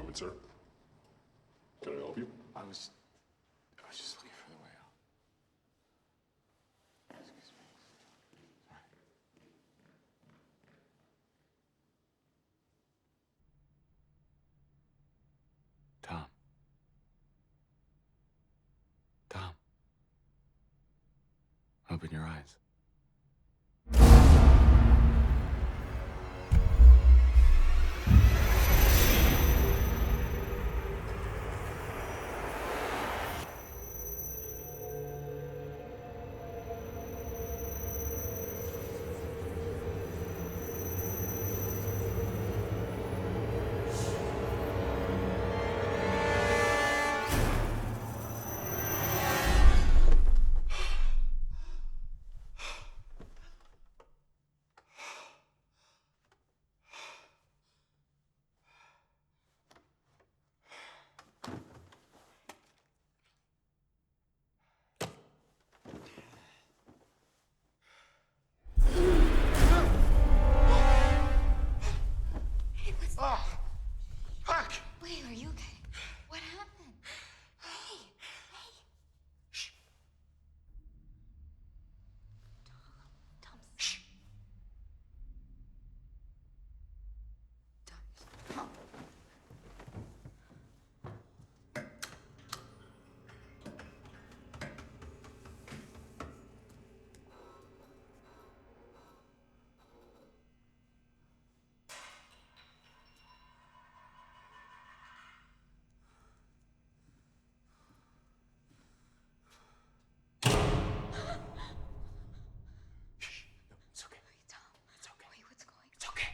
morning, sir. Can I help you? I was just looking for the way out. Excuse me. Sorry. Tom. Tom. Open your eyes. Wait, are you okay? What happened? Hey, hey. Shh. Tom. Shh. Tom. It's okay. Wait, Tom. It's okay. Wait, what's going on? It's okay.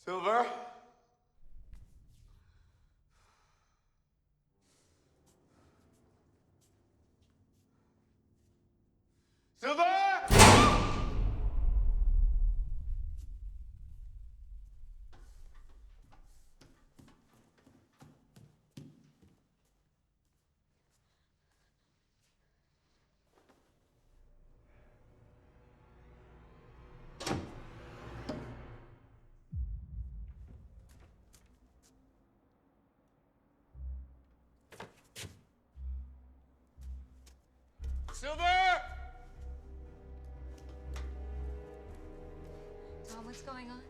Silver? Silver! Silver! Tom, what's going on?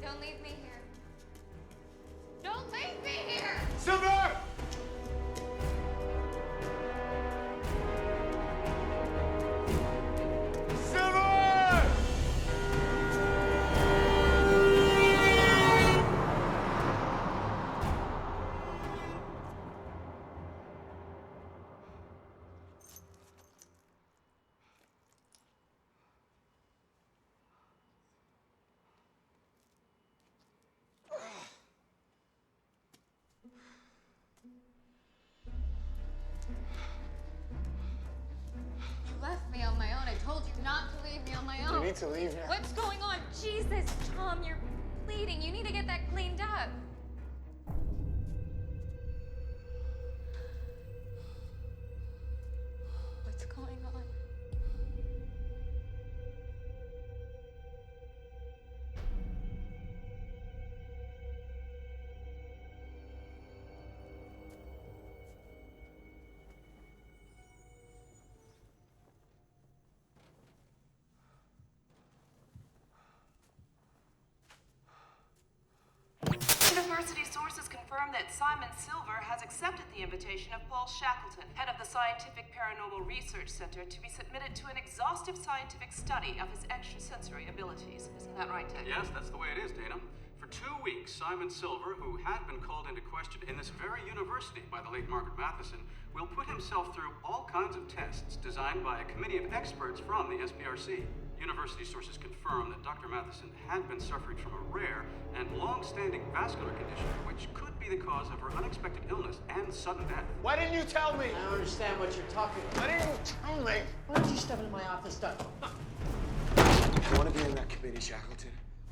Don't leave me here. Don't leave me here! Silver! Silver! You left me on my own. I told you not to leave me on my own. You need to leave now. What's going on? Jesus, Tom, you're bleeding. You need to get that cleaned up. What's going on? University sources confirm that Simon Silver has accepted the invitation of Paul Shackleton, head of the Scientific Paranormal Research Center, to be submitted to an exhaustive scientific study of his extrasensory abilities. Isn't that right, Ted? Yes, that's the way it is, Dana. For 2 weeks, Simon Silver, who had been called into question in this very university by the late Margaret Matheson, will put himself through all kinds of tests designed by a committee of experts from the SPRC. University sources confirm that Dr. Matheson had been suffering from a rare and long-standing vascular condition, which could be the cause of her unexpected illness and sudden death. Why didn't you tell me? I don't understand what you're talking about. Why didn't you tell me? Why don't you step into my office, Doc? I want to be in that committee, Shackleton.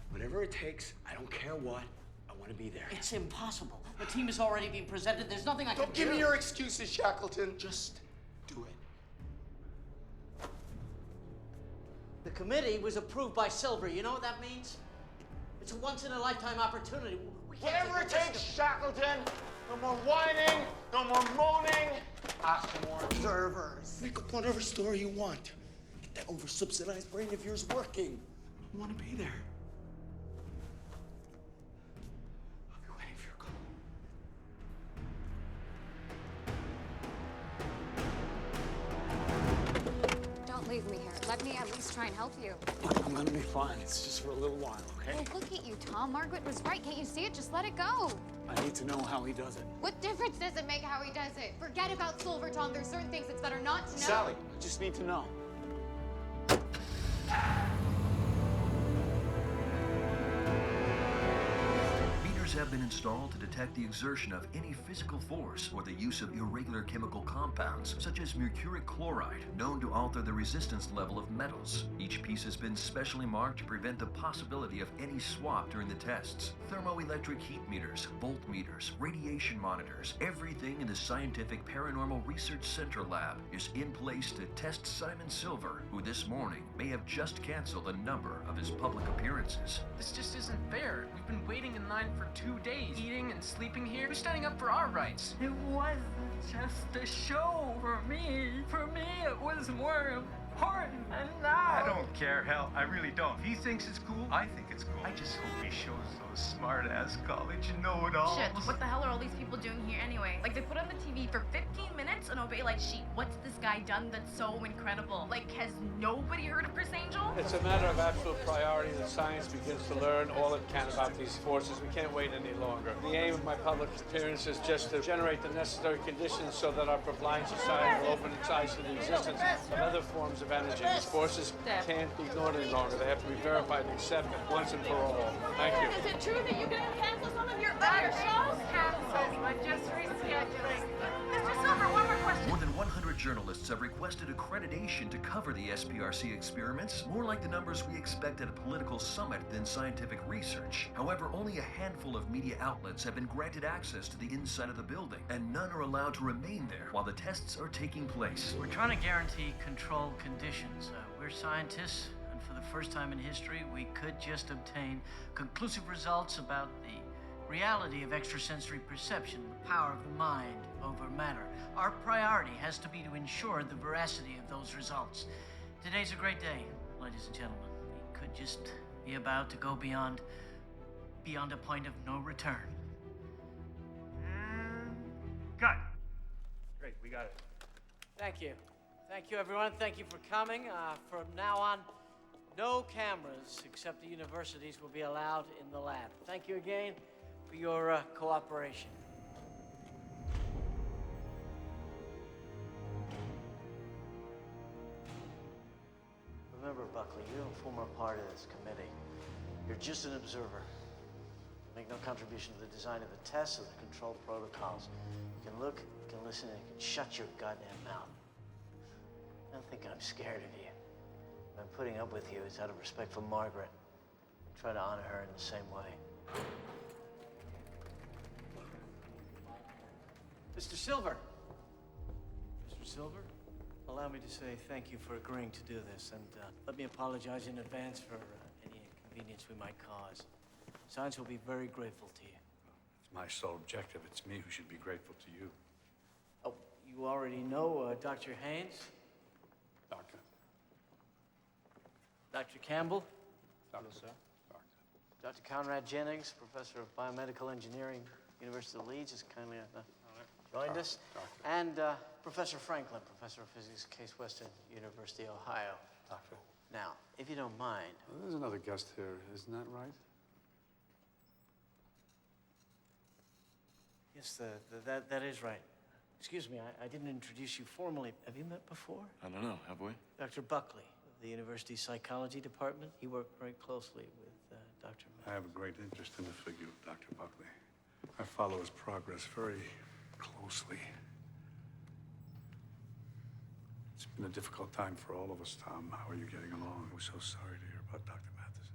Whatever it takes, I don't care what. I want to be there. It's impossible. The team has already been presented. There's nothing I can do. Don't give me your excuses, Shackleton. Just do it. The committee was approved by Silver. You know what that means? It's a once-in-a-lifetime opportunity. We can't Whatever it take the risk takes, Shackleton. No more whining, no more moaning. Ask for more observers. Make up whatever story you want. Get that over-subsidized brain of yours working. I want to be there. I'll be waiting for your call. Don't leave me here. Let me at least try and help you. I'm gonna be fine. It's just for a little while, okay? Oh, look at you, Tom. Margaret was right. Can't you see it? Just let it go. I need to know how he does it. What difference does it make how he does it? Forget about Silver, Tom. There's certain things it's better not to know. Sally, I just need to know. Meters have been installed to detect the exertion of any physical force or the use of irregular chemical compounds, such as mercuric chloride, known to alter the resistance level of metals. Each piece has been specially marked to prevent the possibility of any swap during the tests. Thermoelectric heat meters, voltmeters, radiation monitors, everything in the Scientific Paranormal Research Center lab is in place to test Simon Silver, who this morning may have just canceled a number of his public appearances. This just isn't fair. We've been waiting in line for 2 days, eating and sleeping here. Who's standing up for our rights? It wasn't just a show for me. For me, it was more important. And now... I don't care, hell, I really don't. If he thinks it's cool, I think it's cool. I just hope he shows those smart-ass college know-it-alls. Shit, what the hell are all these people doing here anyway? Like, they put on the TV for 15 minutes and obey like sheep. What's this guy done that's so incredible? Like, has nobody heard of Chris Angel? It's a matter of absolute priority that science begins to learn all it can about these forces. We can't wait any longer. The aim of my public appearance is just to generate the necessary conditions so that our blind society will open its eyes to the existence of other forms of energy. These forces can't be ignored any longer. They have to be verified and accepted once and for all. Thank you. Is it true that you're gonna cancel some of your other shows? Cancelled, but just rescheduling. Mr. Silver, one more question. More than 100 journalists have requested accreditation to cover the SPRC experiments, more like the numbers we expect at a political summit than scientific research. However, only a handful of media outlets have been granted access to the inside of the building, and none are allowed to remain there while the tests are taking place. We're trying to guarantee controlled conditions. We're scientists, and for the first time in history, we could just obtain conclusive results about the reality of extrasensory perception, the power of the mind over matter. Our priority has to be to ensure the veracity of those results. Today's a great day, ladies and gentlemen. We could just be about to go beyond a point of no return. Cut. Great, we got it. Thank you. Thank you, everyone. Thank you for coming. From now on, no cameras except the universities will be allowed in the lab. Thank you again for your cooperation. Remember, Buckley, you don't form a part of this committee. You're just an observer. Make no contribution to the design of the tests or the control protocols. You can look, you can listen, and you can shut your goddamn mouth. Don't think I'm scared of you. What I'm putting up with you is out of respect for Margaret. I try to honor her in the same way. Mr. Silver. Mr. Silver, allow me to say thank you for agreeing to do this, and let me apologize in advance for any inconvenience we might cause. Science will be very grateful to you. It's my sole objective. It's me who should be grateful to you. Oh, you already know Dr. Haynes? Doctor. Dr. Campbell? Doctor. Sir. Dr. Conrad Jennings, Professor of Biomedical Engineering, University of Leeds, has kindly joined us. And Professor Franklin, Professor of Physics, Case Western University, Ohio. Doctor. Now, if you don't mind. Well, there's another guest here, isn't that right? Yes, that is right. Excuse me, I didn't introduce you formally. Have you met before? I don't know, have we? Dr. Buckley of the university's psychology department. He worked very closely with Dr. I have a great interest in the figure of Dr. Buckley. I follow his progress very closely. It's been a difficult time for all of us, Tom. How are you getting along? We're so sorry to hear about Dr. Matheson.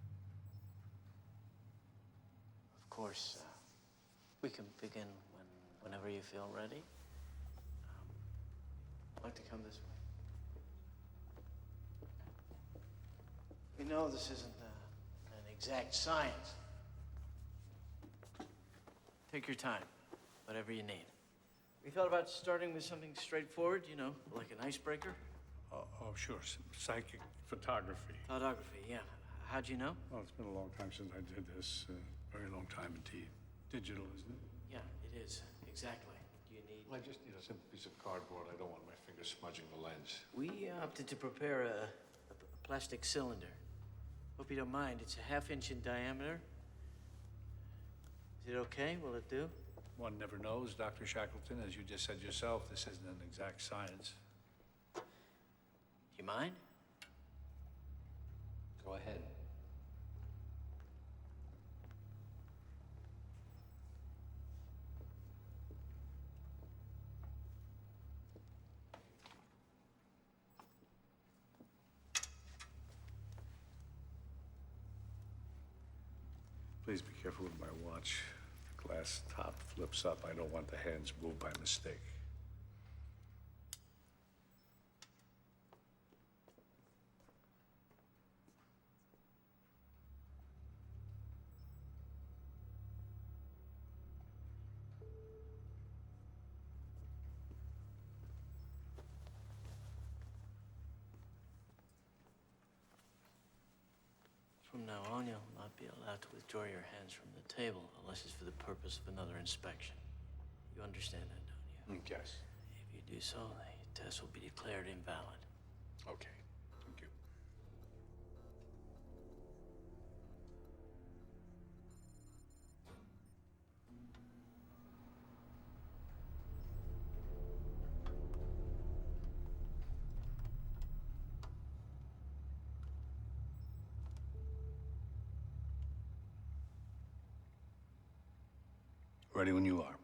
Of course, We can begin whenever you feel ready. I'd like to come this way. You know this isn't an exact science. Take your time, whatever you need. We thought about starting with something straightforward, you know, like an icebreaker. Oh, sure. Psychic photography. Photography, yeah. How'd you know? Well, it's been a long time since I did this. Very long time indeed. Digital, isn't it? Yeah, it is. Exactly. Do you need... I just need a simple piece of cardboard. I don't want my fingers smudging the lens. We opted to prepare a plastic cylinder. Hope you don't mind. It's a 1/2 inch in diameter. Is it okay? Will it do? One never knows, Dr. Shackleton. As you just said yourself, this isn't an exact science. Do you mind? Go ahead. Please be careful with my watch. The glass top flips up. I don't want the hands moved by mistake. From now on, you'll not be allowed to withdraw your hands from the table unless it's for the purpose of another inspection. You understand that, don't you? Yes. If you do so, the test will be declared invalid. Okay. Thank you. Ready when you are.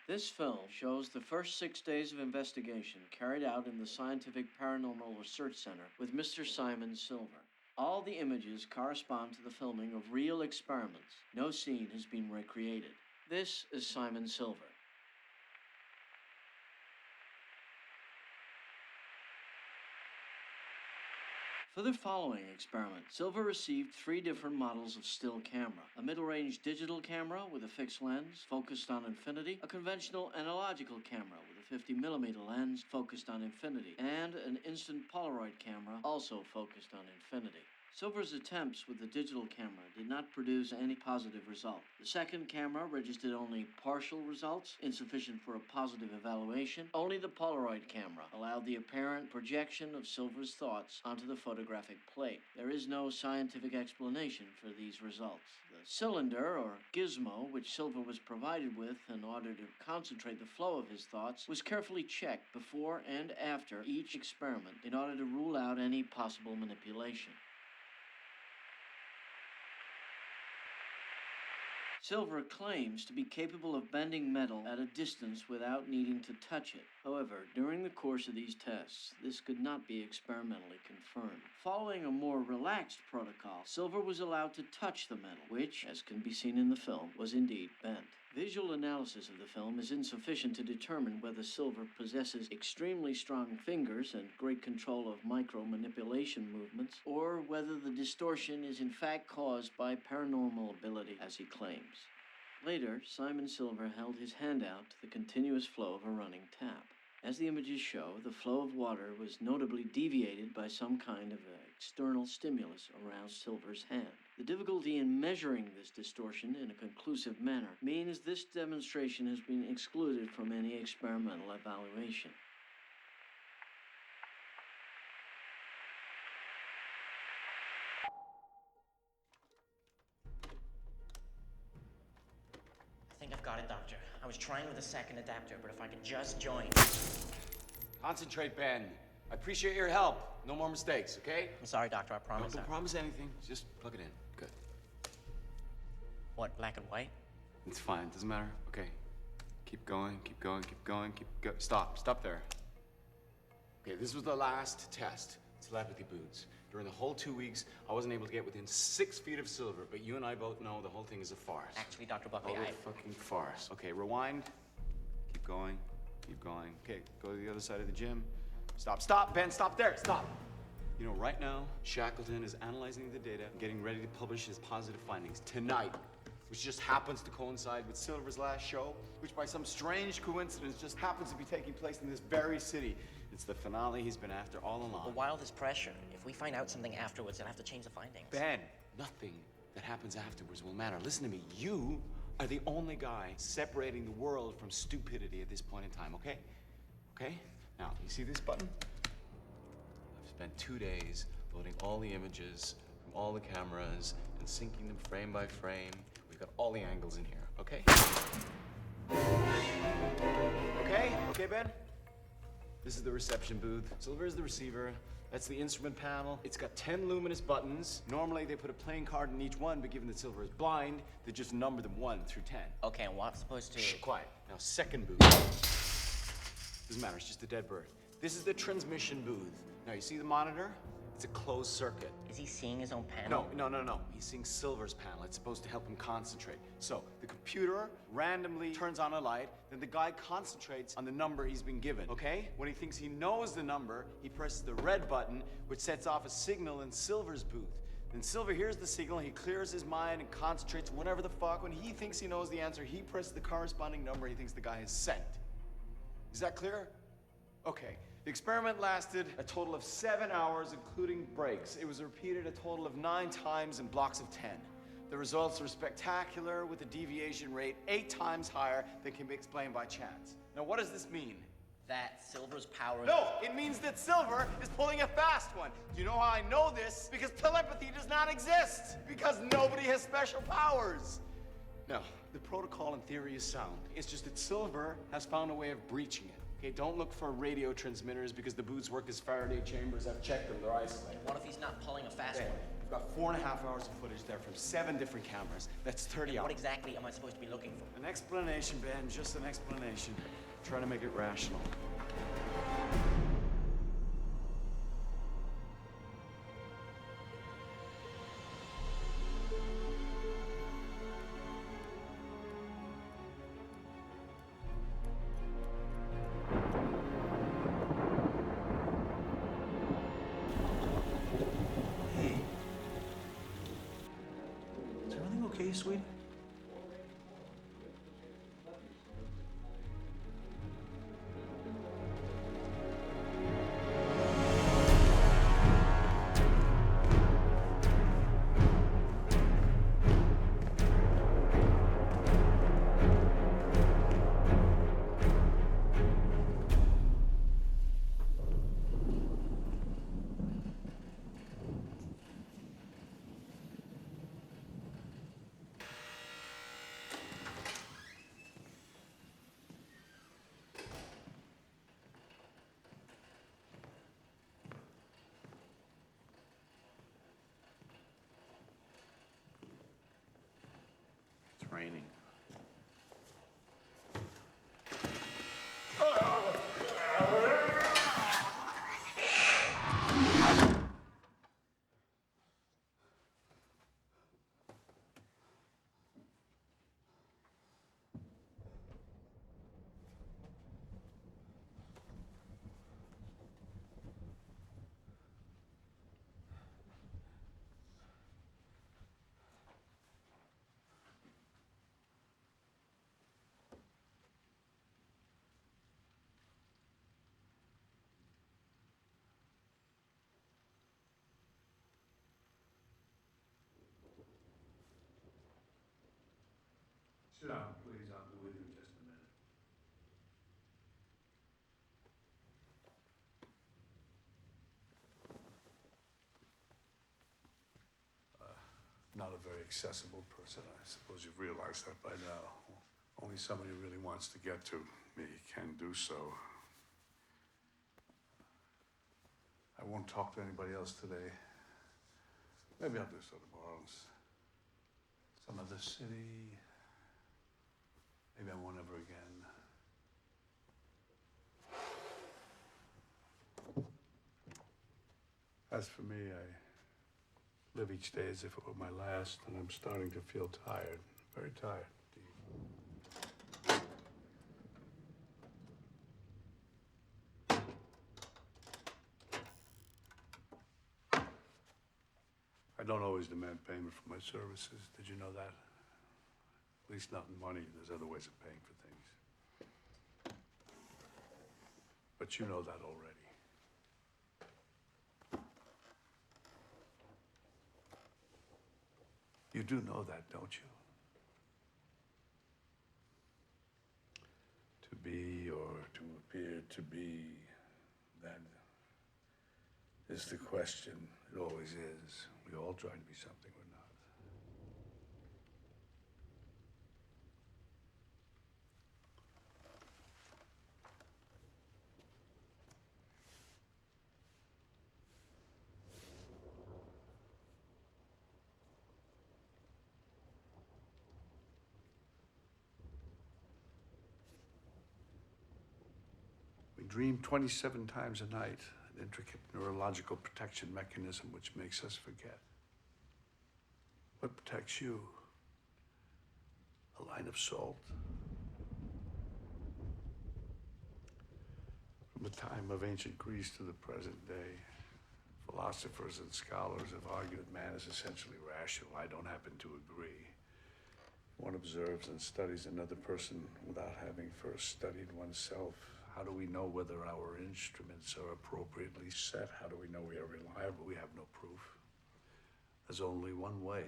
This film shows the first 6 days of investigation carried out in the Scientific Paranormal Research Center with Mr. Simon Silver. All the images correspond to the filming of real experiments. No scene has been recreated. This is Simon Silver. For the following experiment, Silver received 3 different models of still camera. A middle-range digital camera with a fixed lens focused on infinity, a conventional analogical camera with a 50mm lens focused on infinity, and an instant Polaroid camera also focused on infinity. Silver's attempts with the digital camera did not produce any positive result. The second camera registered only partial results, insufficient for a positive evaluation. Only the Polaroid camera allowed the apparent projection of Silver's thoughts onto the photographic plate. There is no scientific explanation for these results. The cylinder, or gizmo, which Silver was provided with in order to concentrate the flow of his thoughts, was carefully checked before and after each experiment in order to rule out any possible manipulation. Silver claims to be capable of bending metal at a distance without needing to touch it. However, during the course of these tests, this could not be experimentally confirmed. Following a more relaxed protocol, Silver was allowed to touch the metal, which, as can be seen in the film, was indeed bent. Visual analysis of the film is insufficient to determine whether Silver possesses extremely strong fingers and great control of micro-manipulation movements, or whether the distortion is in fact caused by paranormal ability, as he claims. Later, Simon Silver held his hand out to the continuous flow of a running tap. As the images show, the flow of water was notably deviated by some kind of external stimulus around Silver's hand. The difficulty in measuring this distortion in a conclusive manner means this demonstration has been excluded from any experimental evaluation. I think I've got it, Doctor. I was trying with a second adapter, but if I could just join... Concentrate, Ben. I appreciate your help. No more mistakes, okay? I'm sorry, Doctor, I promise. Don't promise anything. Just plug it in. Good. What, black and white? It's fine. Doesn't matter. Okay. Keep going, keep going, keep going, Stop. Stop there. Okay, this was the last test. Telepathy boots. During the whole 2 weeks, I wasn't able to get within 6 feet of Silver, but you and I both know the whole thing is a farce. Actually, Dr. Buckley, Total fucking farce. Okay, rewind. Keep going. Keep going. Okay, go to the other side of the gym. Stop, stop, Ben, stop there, stop. You know, right now, Shackleton is analyzing the data, getting ready to publish his positive findings tonight, which just happens to coincide with Silver's last show, which by some strange coincidence just happens to be taking place in this very city. It's the finale he's been after all along. But while there's pressure, if we find out something afterwards, they'll have to change the findings. Ben, nothing that happens afterwards will matter. Listen to me, you are the only guy separating the world from stupidity at this point in time, okay? Okay? Now, you see this button? I've spent 2 days loading all the images from all the cameras and syncing them frame by frame. We've got all the angles in here, okay? Okay? Okay, Ben? This is the reception booth. Silver is the receiver. That's the instrument panel. It's got 10 luminous buttons. Normally, they put a playing card in each one, but given that Silver is blind, they just number them 1 through 10. Okay, and what's supposed to... Shh, quiet. Now, second booth. Doesn't matter, it's just a dead bird. This is the transmission booth. Now, you see the monitor? It's a closed circuit. Is he seeing his own panel? No. He's seeing Silver's panel. It's supposed to help him concentrate. So, the computer randomly turns on a light, then the guy concentrates on the number he's been given, okay? When he thinks he knows the number, he presses the red button, which sets off a signal in Silver's booth. Then Silver hears the signal, he clears his mind and concentrates whatever the fuck. When he thinks he knows the answer, he presses the corresponding number he thinks the guy has sent. Is that clear? Okay. The experiment lasted a total of 7 hours, including breaks. It was repeated a total of 9 times in blocks of 10. The results were spectacular, with a deviation rate 8 times higher than can be explained by chance. Now, what does this mean? That Silver's power... No, it means that Silver is pulling a fast one. You know how I know this? Because telepathy does not exist. Because nobody has special powers. No, the protocol in theory is sound. It's just that Silver has found a way of breaching it. Okay, don't look for radio transmitters because the booths work as Faraday chambers. I've checked them, they're isolated. What if he's not pulling a fast one? We've got 4.5 hours of footage there from 7 different cameras. That's 30 hours. What exactly am I supposed to be looking for? An explanation, Ben, just an explanation. Try to make it rational. Okay, sweetie? It's raining. Sit down, please. I'll be with you in just a minute. Not a very accessible person. I suppose you've realized that by now. Only somebody who really wants to get to me can do so. I won't talk to anybody else today. Maybe I'll do so tomorrow. Some other city. Maybe I won't ever again. As for me, I live each day as if it were my last, and I'm starting to feel tired. Very tired. I don't always demand payment for my services. Did you know that? At least not in money. There's other ways of paying for things. But you know that already. You do know that, don't you? To be or to appear to be, that is the question. It always is. We all try to be something we're not. We dream 27 times a night, an intricate neurological protection mechanism which makes us forget. What protects you? A line of salt? From the time of ancient Greece to the present day, philosophers and scholars have argued that man is essentially rational. I don't happen to agree. One observes and studies another person without having first studied oneself. How do we know whether our instruments are appropriately set? How do we know we are reliable? We have no proof. There's only one way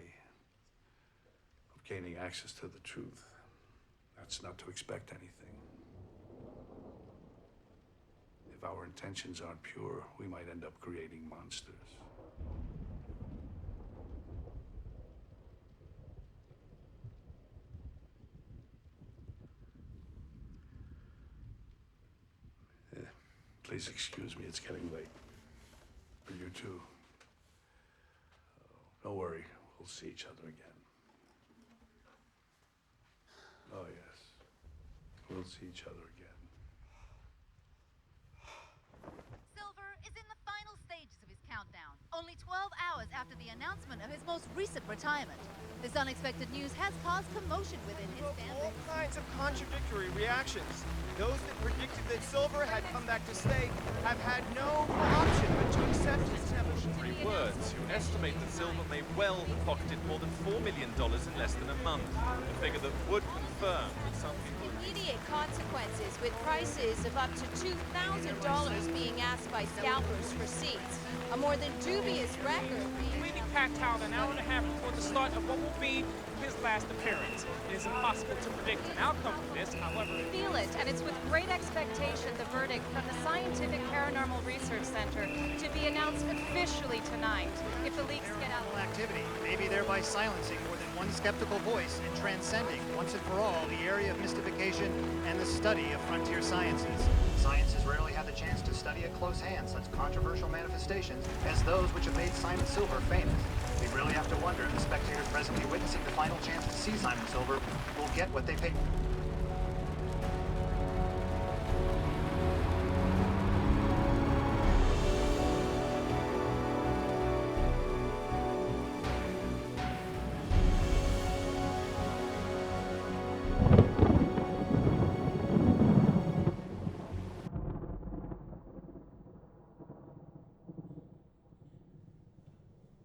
of gaining access to the truth. That's not to expect anything. If our intentions aren't pure, we might end up creating monsters. Please excuse me, it's getting late. For you too. Don't worry, we'll see each other again. Oh yes, we'll see each other again. Silver is in the final stages of his countdown, only 12 hours after the announcement of his most recent retirement. This unexpected news has caused commotion within his family. All kinds of contradictory reactions. Those that predicted that Silver had come back to stay have had no option but to accept his evolutionary Words who estimate that Silver may well have pocketed more than $4 million in less than a month, a figure that would confirm that some people... Immediate consequences, with prices of up to $2,000 being asked by scalpers for seats. A more than dubious record being... Leaving Pat Town an hour and a half before the start of what will be his last appearance. It is impossible to predict an outcome for this, however... Feel it, and it's with great expectation the verdict from the Scientific Paranormal Research Center to be announced officially tonight. If the leaks get out... activity, maybe thereby silencing more than one skeptical voice and transcending, once and for all, the area of mystification and the study of frontier sciences. Science has rarely had the chance to study at close hand such controversial manifestations as those which have made Simon Silver famous. We really have to wonder if the spectators presently witnessing the final chance to see Simon Silver will get what they paid.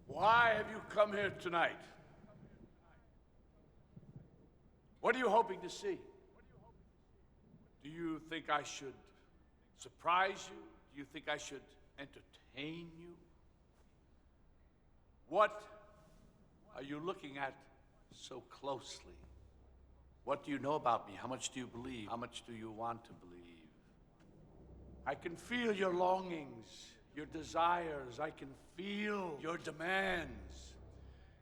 Why have you come here tonight? What are you hoping to see? Do you think I should surprise you? Do you think I should entertain you? What are you looking at so closely? What do you know about me? How much do you believe? How much do you want to believe? I can feel your longings, your desires. I can feel your demands.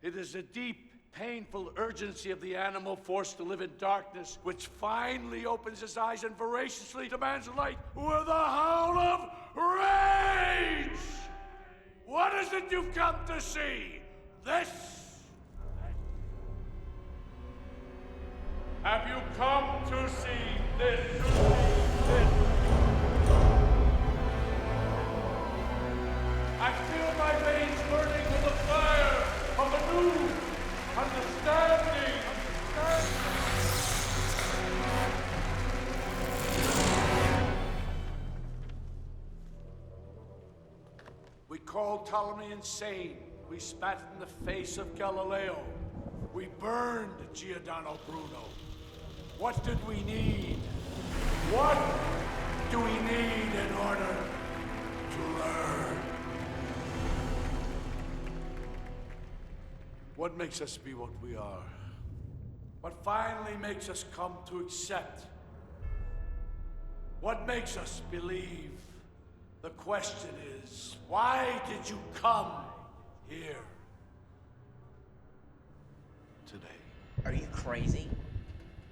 It is a deep, painful urgency of the animal forced to live in darkness, which finally opens its eyes and voraciously demands light with a howl of rage! What is it you've come to see? This? Have you come to see this? I feel my called Ptolemy insane. We spat in the face of Galileo. We burned Giordano Bruno. What did we need? What do we need in order to learn? What makes us be what we are? What finally makes us come to accept? What makes us believe? The question is, why did you come here today? Are you crazy?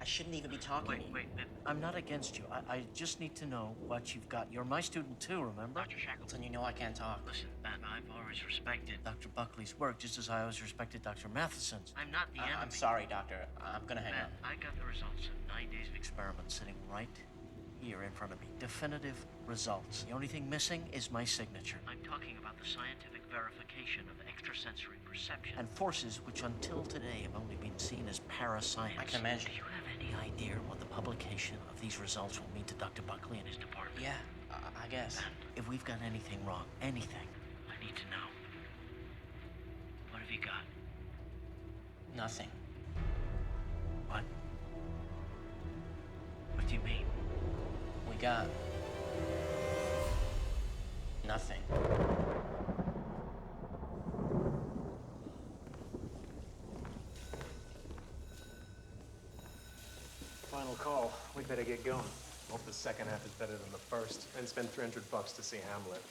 I shouldn't even be talking to you. Wait. I'm not against you. I just need to know what you've got. You're my student too, remember? Dr. Shackleton, you know I can't talk. Listen, Ben, I've always respected Dr. Buckley's work just as I always respected Dr. Matheson's. I'm not the enemy. I'm sorry, Doctor. I'm gonna hang Ben, up. I got the results of 9 days of experiments sitting right here in front of me. Definitive results. The only thing missing is my signature. I'm talking about the scientific verification of extrasensory perception and forces which until today have only been seen as parascience. I can imagine. Do you have any idea what the publication of these results will mean to Dr. Buckley and his department? Yeah, I guess. And if we've got anything wrong, anything, I need to know. What have you got? Nothing. What? What do you mean? We got nothing. Final call. We better get going. Hope the second half is better than the first. And spend $300 to see Hamlet.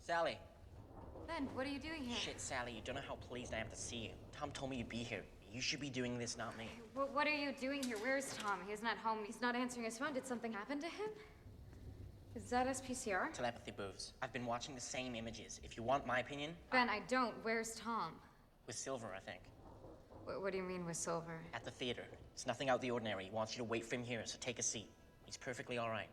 Sally. Ben, what are you doing here? Shit, Sally, you don't know how pleased I am to see you. Tom told me you'd be here. You should be doing this, not me. What are you doing here? Where's Tom? He's not home. He's not answering his phone. Did something happen to him? Is that SPCR? Telepathy booths. I've been watching the same images. If you want my opinion... Ben, I don't. Where's Tom? With Silver, I think. What do you mean with Silver? At the theater. It's nothing out of the ordinary. He wants you to wait for him here, so take a seat. He's perfectly all right.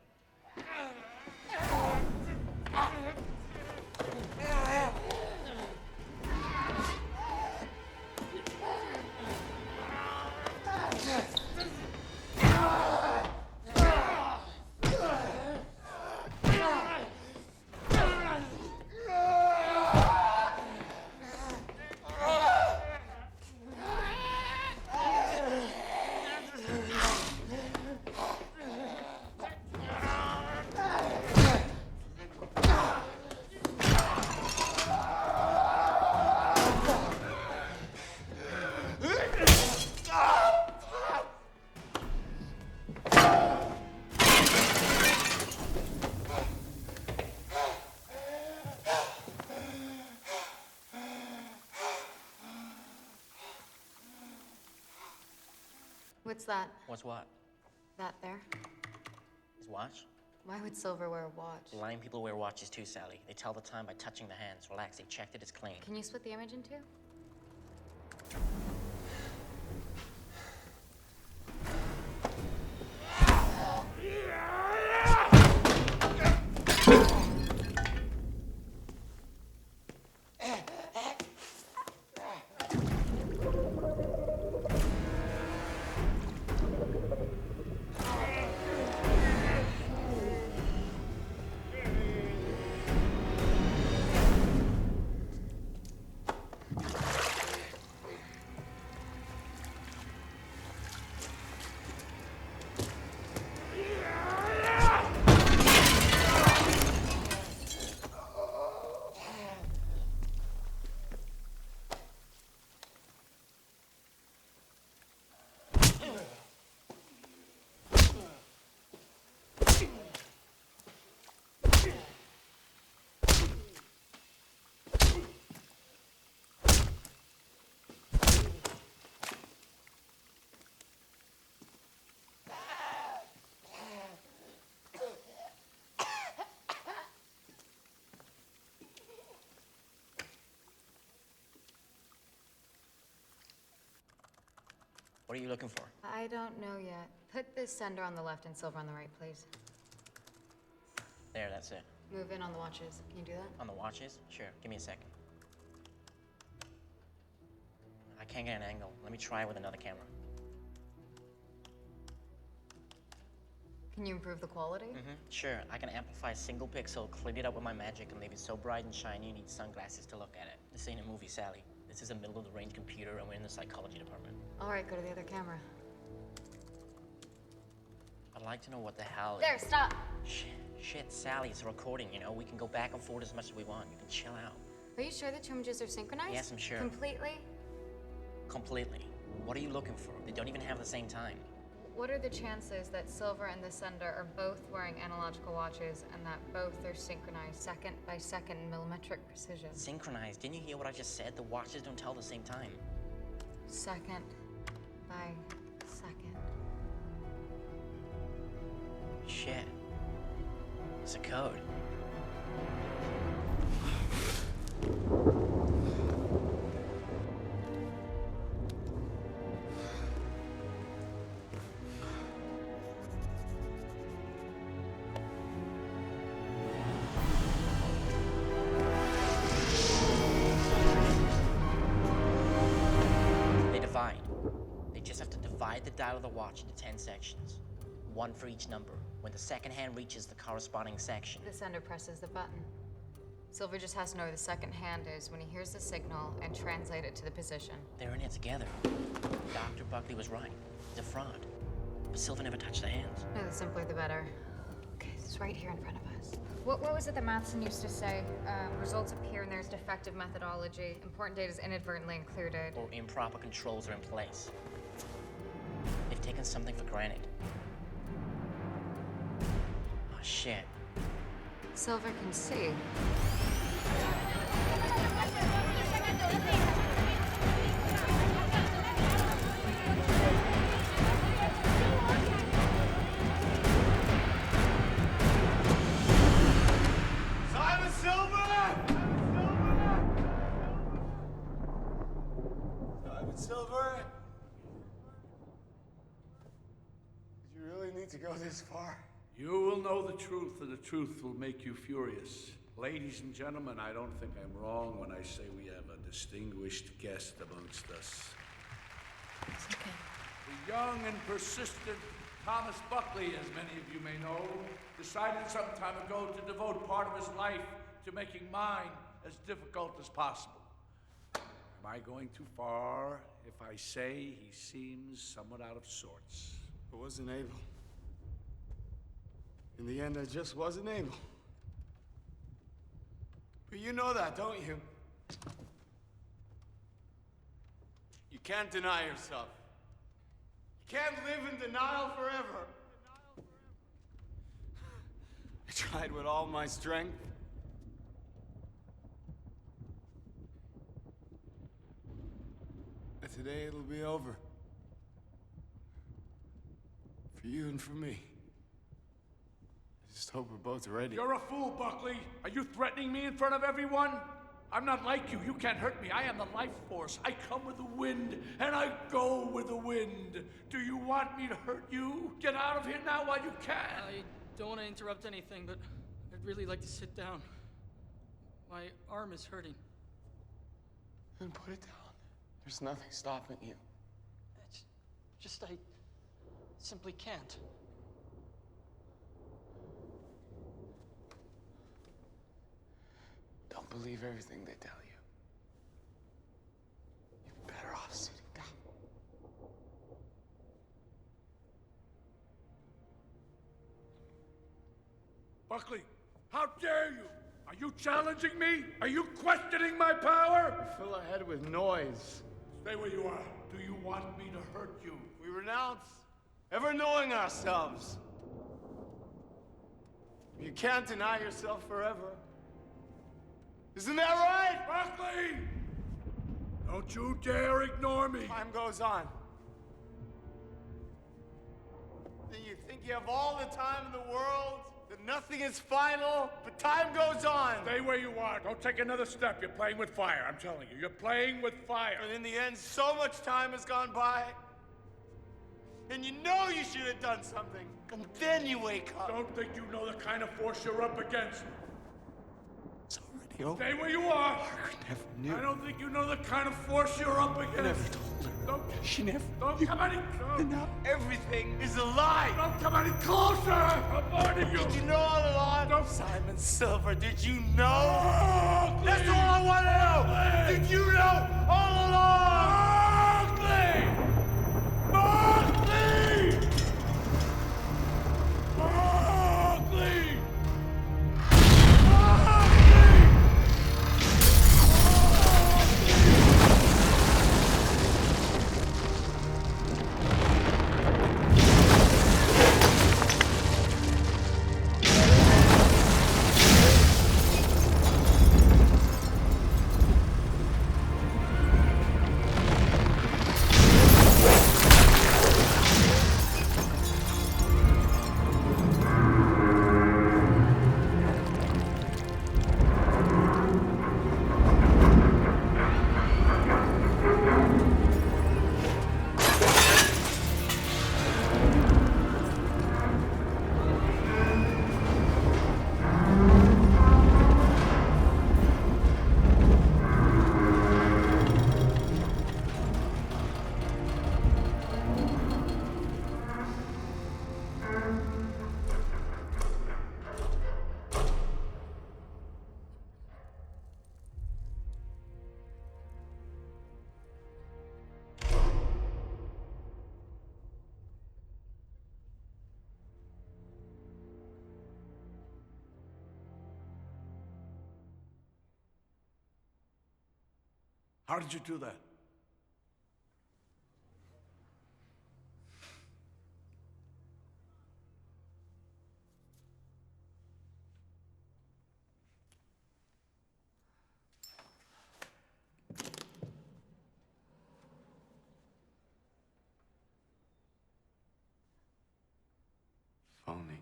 What's that? What's what? That there? His watch? Why would Silver wear a watch? Blind people wear watches too, Sally. They tell the time by touching the hands. Relax, they checked it, it's clean. Can you split the image in two? What are you looking for? I don't know yet. Put the sender on the left and Silver on the right, please. There, that's it. Move in on the watches. Can you do that? On the watches? Sure, give me a second. I can't get an angle. Let me try with another camera. Can you improve the quality? Sure, I can amplify a single pixel, clean it up with my magic, and leave it so bright and shiny you need sunglasses to look at it. This ain't a movie, Sally. This is a middle-of-the-range computer, and we're in the psychology department. All right, go to the other camera. I'd like to know what the hell... There, stop! Shit, Sally, it's a recording, you know? We can go back and forth as much as we want. You can chill out. Are you sure the two images are synchronized? Yes, I'm sure. Completely? Completely. What are you looking for? They don't even have the same time. What are the chances that Silver and the sender are both wearing analogical watches and that both are synchronized second by second millimetric precision? Synchronized? Didn't you hear what I just said? The watches don't tell the same time. Second by second. Shit. It's a code. Divide the dial of the watch into 10 sections, one for each number. When the second hand reaches the corresponding section, The sender presses the button. Silver just has to know where the second hand is when he hears the signal and translate it to the position. they're in it together. Dr. Buckley was right. It's a fraud. But Silver never touched the hands. No, the simpler the better. Okay, it's right here in front of us. What was it that Matheson used to say? Results appear and there's defective methodology. Important data is inadvertently included. Or improper controls are in place. They've taken something for granted. Oh, shit. Silver can see. Simon Silver! Simon Silver! Did you really need to go this far? You will know the truth, and the truth will make you furious. Ladies and gentlemen, I don't think I'm wrong when I say we have a distinguished guest amongst us. It's okay. The young and persistent Thomas Buckley, as many of you may know, decided some time ago to devote part of his life to making mine as difficult as possible. Am I going too far if I say he seems somewhat out of sorts? I wasn't able. In the end, I just wasn't able. But you know that, don't you? You can't deny yourself. You can't live in denial forever. I tried with all my strength. But today it'll be over. For you and for me. I just hope we're both ready. You're a fool, Buckley. Are you threatening me in front of everyone? I'm not like you. You can't hurt me. I am the life force. I come with the wind, and I go with the wind. Do you want me to hurt you? Get out of here now while you can. I don't want to interrupt anything, but I'd really like to sit down. My arm is hurting. Then put it down. There's nothing stopping you. It's just I simply can't. Don't believe everything they tell you. You're better off sitting down. Buckley, how dare you? Are you challenging me? Are you questioning my power? You fill our head with noise. Stay where you are. Do you want me to hurt you? We renounce ever knowing ourselves. You can't deny yourself forever. Isn't that right? Buckley! Don't you dare ignore me. Time goes on. Then you think you have all the time in the world? That nothing is final, but time goes on. Stay where you are. Don't take another step. You're playing with fire, I'm telling you. You're playing with fire. And in the end, so much time has gone by. and you know you should have done something. And then you wake up. Don't think you know the kind of force you're up against. It's already over. Stay where you are. Margaret never knew. I don't think you know the kind of force you're up against. I never told her. She never. Don't come any closer. Now everything is a lie. Don't come any closer. I'm warning you. Did you know all along? Don't. Simon Silver, did you know? That's all I want to know. Did you know all along? Markley! Markley! Markley! How did you do that? Phony.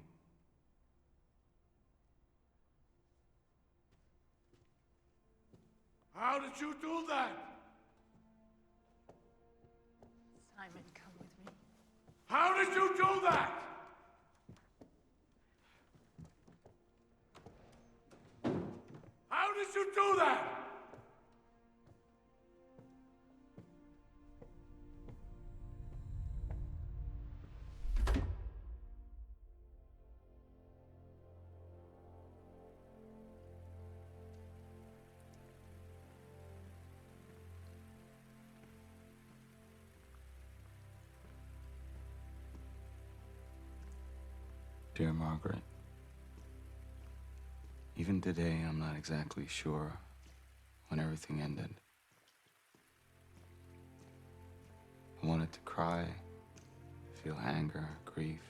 How did you do that? Simon, come with me. How did you do that? How did you do that? Dear Margaret, even today, I'm not exactly sure when everything ended. I wanted to cry, feel anger, grief,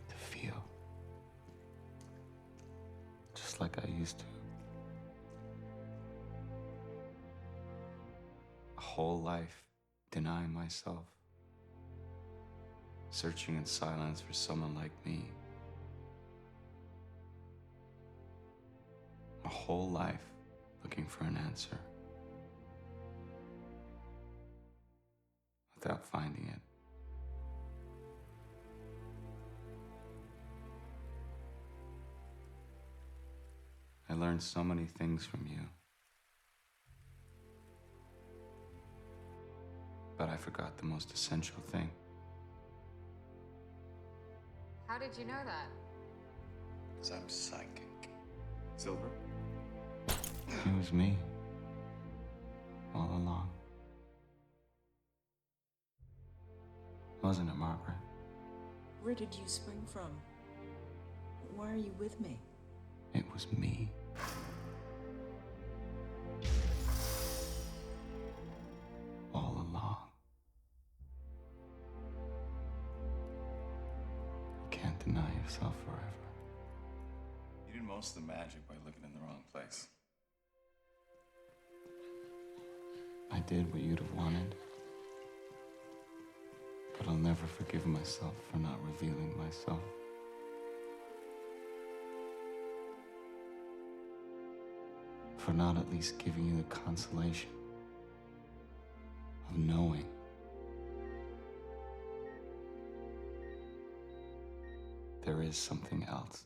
to feel just like I used to. A whole life denying myself, searching in silence for someone like me. A whole life looking for an answer without finding it. I learned so many things from you, but I forgot the most essential thing. How did you know that? Because I'm psychic. Silver? It was me, all along. Wasn't it, Margaret? Where did you spring from? Why are you with me? It was me. All along. You can't deny yourself forever. You did most of the magic by looking in the wrong place. I did what you'd have wanted. But I'll never forgive myself for not revealing myself. For not at least giving you the consolation of knowing there is something else.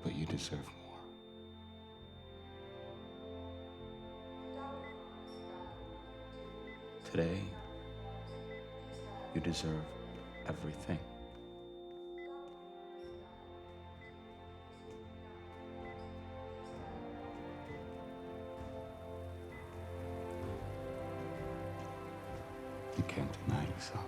But you deserve more. Today, you deserve everything. You can't deny yourself.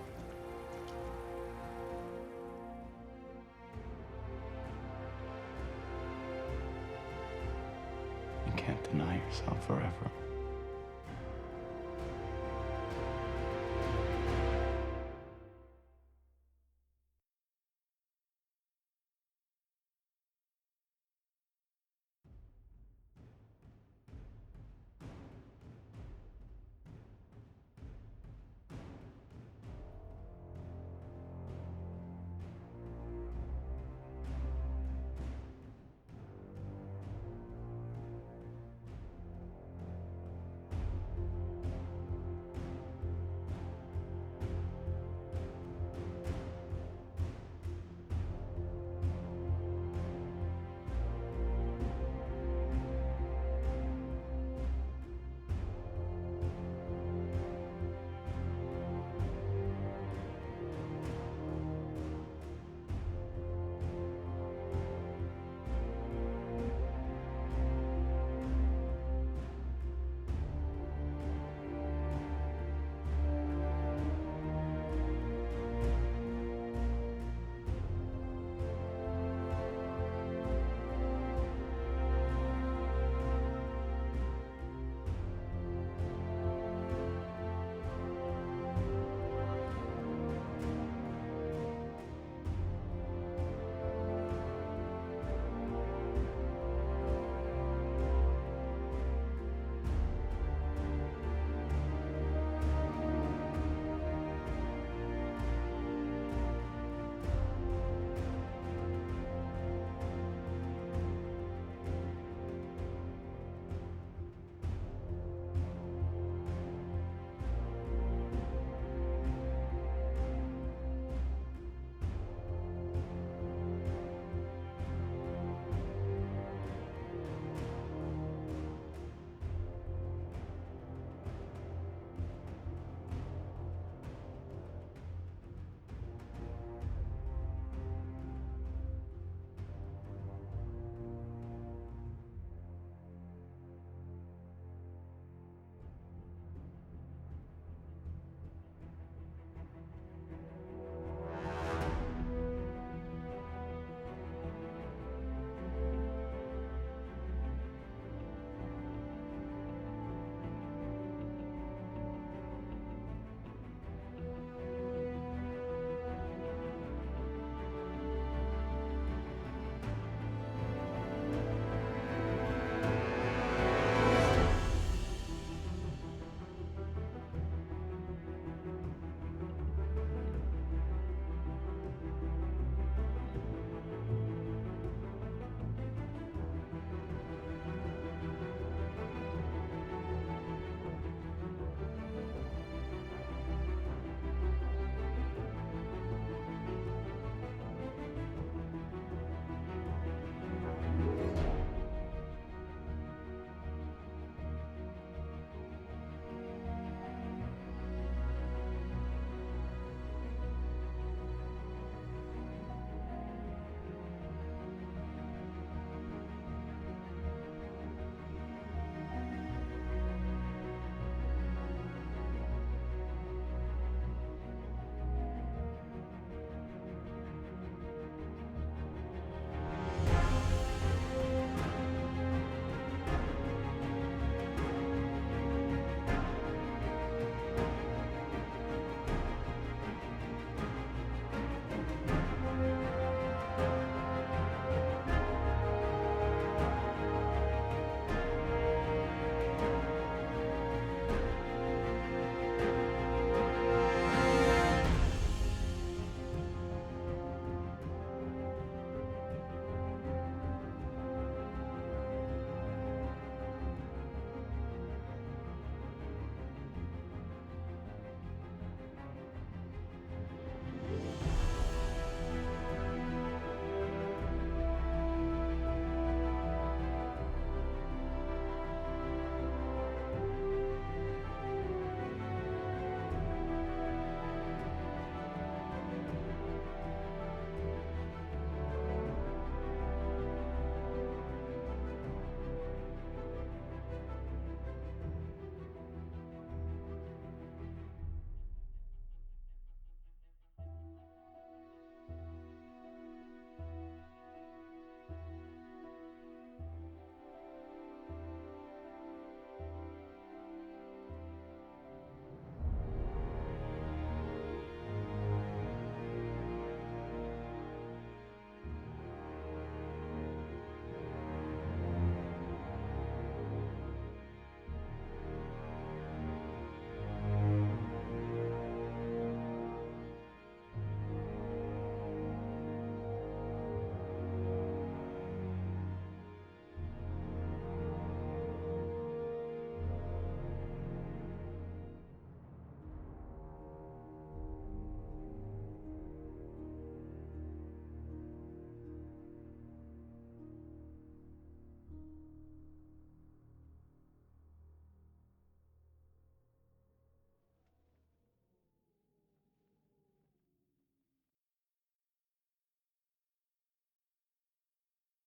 You can't deny yourself forever.